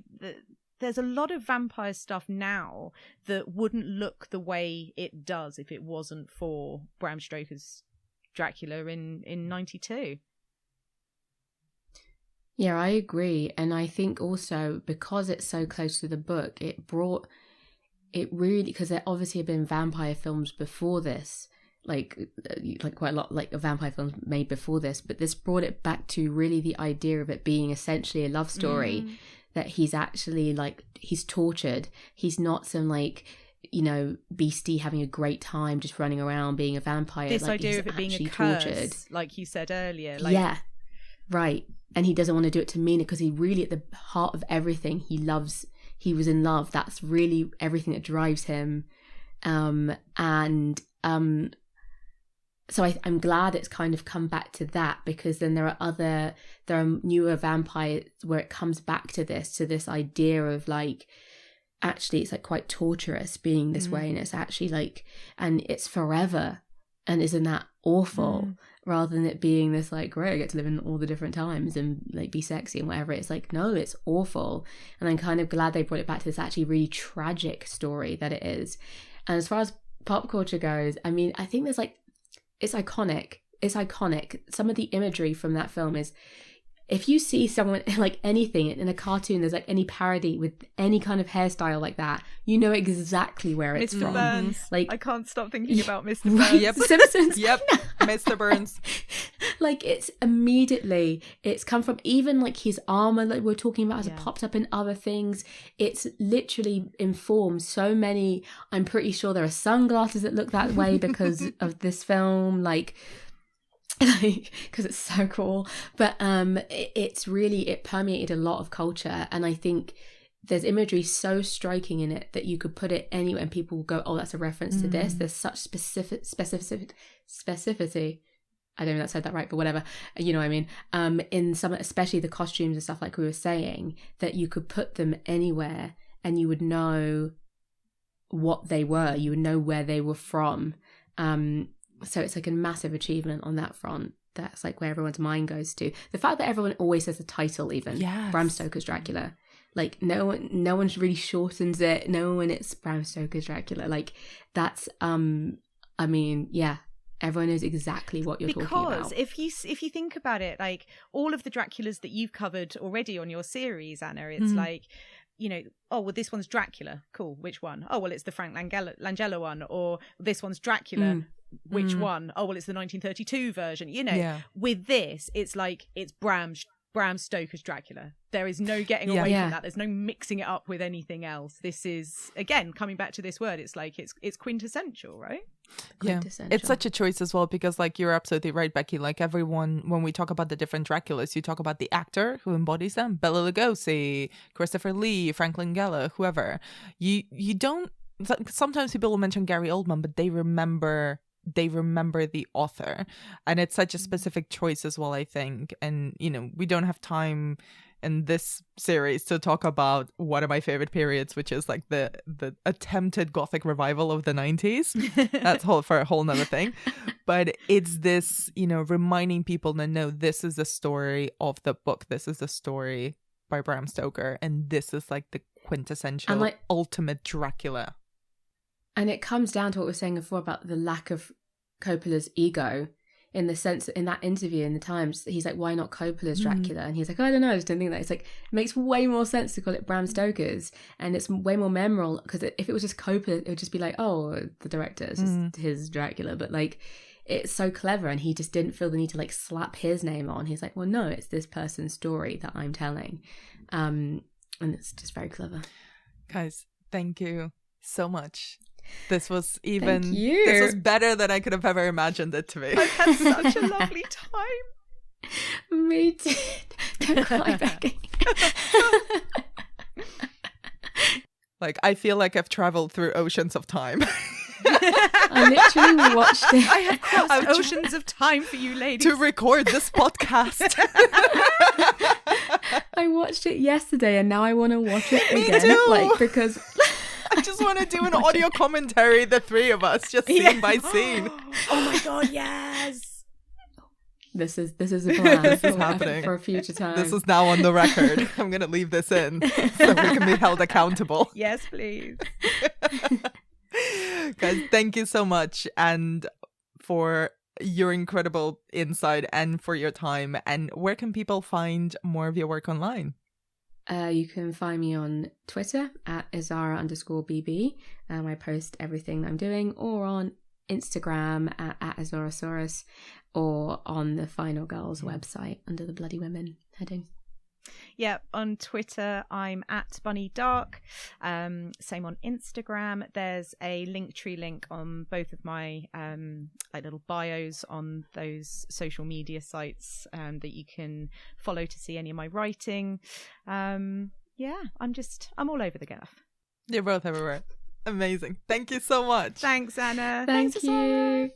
there's a lot of vampire stuff now that wouldn't look the way it does if it wasn't for Bram Stoker's Dracula in 92. Yeah, I agree. And I think also because it's so close to the book, it really, because there obviously have been vampire films before this, like quite a lot, like vampire films made before this, but this brought it back to really the idea of it being essentially a love story, that he's actually like, he's tortured. He's not some like, you know, beastie having a great time just running around being a vampire. This like, idea of it being a curse, tortured, like you said earlier. Like... Yeah, right. And he doesn't want to do it to Mina because he really, at the heart of everything, he was in love. That's really everything that drives him. So I'm glad it's kind of come back to that, because then there are newer vampires where it comes back to this idea of like, actually it's like quite torturous being this way, and it's actually like, and it's forever, and isn't that awful? Rather than it being this like, great, I get to live in all the different times and like be sexy and whatever. It's like, no, it's awful. And I'm kind of glad they brought it back to this actually really tragic story that it is. And as far as pop culture goes, I mean, I think there's like, it's iconic. Some of the imagery from that film is, if you see someone like anything in a cartoon, there's like any parody with any kind of hairstyle like that, you know exactly where it's Mr. from. Burns. Like, I can't stop thinking about Mr. Burns. Yep. Simpsons. Yep. Mr. Burns. Like, it's come from even like his armor, like we're talking about, as it popped up in other things. It's literally informed so many. I'm pretty sure there are sunglasses that look that way because of this film. Like because it's so cool. But it's really, it permeated a lot of culture, and I think there's imagery so striking in it that you could put it anywhere and people will go, oh, that's a reference to this. There's such specificity. I don't know if I said that right, but whatever, you know what I mean, in some, especially the costumes and stuff like we were saying, that you could put them anywhere and you would know what they were, you would know where they were from. So it's like a massive achievement on that front. That's like where everyone's mind goes to. The fact that everyone always says the title, even Bram Stoker's Dracula, like no one really shortens it. No one, it's Bram Stoker's Dracula. Like that's I mean, yeah, everyone knows exactly what you're talking about. Because if you think about it, like all of the Draculas that you've covered already on your series, Anna, it's like, you know, oh, well, this one's Dracula. Cool. Which one? Oh, well, it's the Frank Langella one. Or this one's Dracula. Which one? Oh, well, it's the 1932 version. You know, with this, it's like, it's Bram Stoker's Dracula. There is no getting away from that. There's no mixing it up with anything else. This is, again, coming back to this word, it's like, it's quintessential, right? Yeah, it's such a choice as well, because like you're absolutely right, Becky, like everyone, when we talk about the different Draculas, you talk about the actor who embodies them, Bela Lugosi, Christopher Lee, Frank Langella, whoever. You don't, sometimes people will mention Gary Oldman, but they remember the author, and it's such a specific choice as well, I think. And you know, we don't have time in this series to talk about one of my favorite periods, which is like the attempted Gothic revival of the 90s. That's for a whole nother thing. But it's this, reminding people that no, this is the story of the book. This is the story by Bram Stoker. And this is like the quintessential, like, ultimate Dracula. And it comes down to what we were saying before about the lack of Coppola's ego, in the sense that in that interview in the Times, he's like, why not Coppola's Dracula? And he's like, I don't know, I just don't think that. It's like, it makes way more sense to call it Bram Stoker's, and it's way more memorable, because if it was just Coppola, it would just be like, oh, the director, it's just his Dracula. But like, it's so clever, and he just didn't feel the need to like slap his name on. He's like, well, no, it's this person's story that I'm telling. And it's just very clever. Guys, thank you so much. This was this was better than I could have ever imagined it to be. I've had such a lovely time. Me too. Don't cry, Becky. Like, I feel like I've traveled through oceans of time. I literally watched it. I have crossed oceans of time for you ladies to record this podcast. I watched it yesterday, and now I want to watch it Me again. too. Like, because I just want to do an audio commentary, the three of us, just scene by scene. Oh my god, yes! This is a plan. This is happening for a future time. This is now on the record. I'm gonna leave this in so we can be held accountable. Yes, please. Guys, thank you so much, and for your incredible insight and for your time. And where can people find more of your work online? You can find me on Twitter at Izara_BB. I post everything that I'm doing, or on Instagram at Azarasaurus, or on the Final Girls website under the Bloody Women heading. Yeah, on Twitter, I'm at Bunny Dark. Same on Instagram. There's a Linktree link on both of my like little bios on those social media sites that you can follow to see any of my writing. Yeah, I'm all over the gaff. You're both everywhere. Amazing. Thank you so much. Thanks, Anna. Thank you.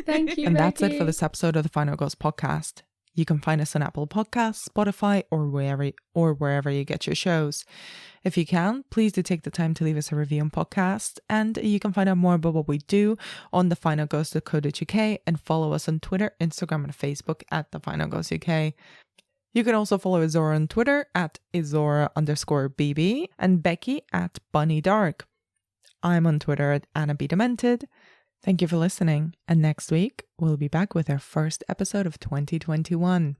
Thank you, And Becky. that's it for this episode of the Final Girls podcast. You can find us on Apple Podcasts, Spotify, or wherever you get your shows. If you can, please do take the time to leave us a review on podcast. And you can find out more about what we do on thefinalgirls.co.uk and follow us on Twitter, Instagram, and Facebook at thefinalgirls.uk. You can also follow Izora on Twitter at Izora_BB and Becky at Bunny Dark. I'm on Twitter at Anna B. Demented. Thank you for listening, and next week we'll be back with our first episode of 2021.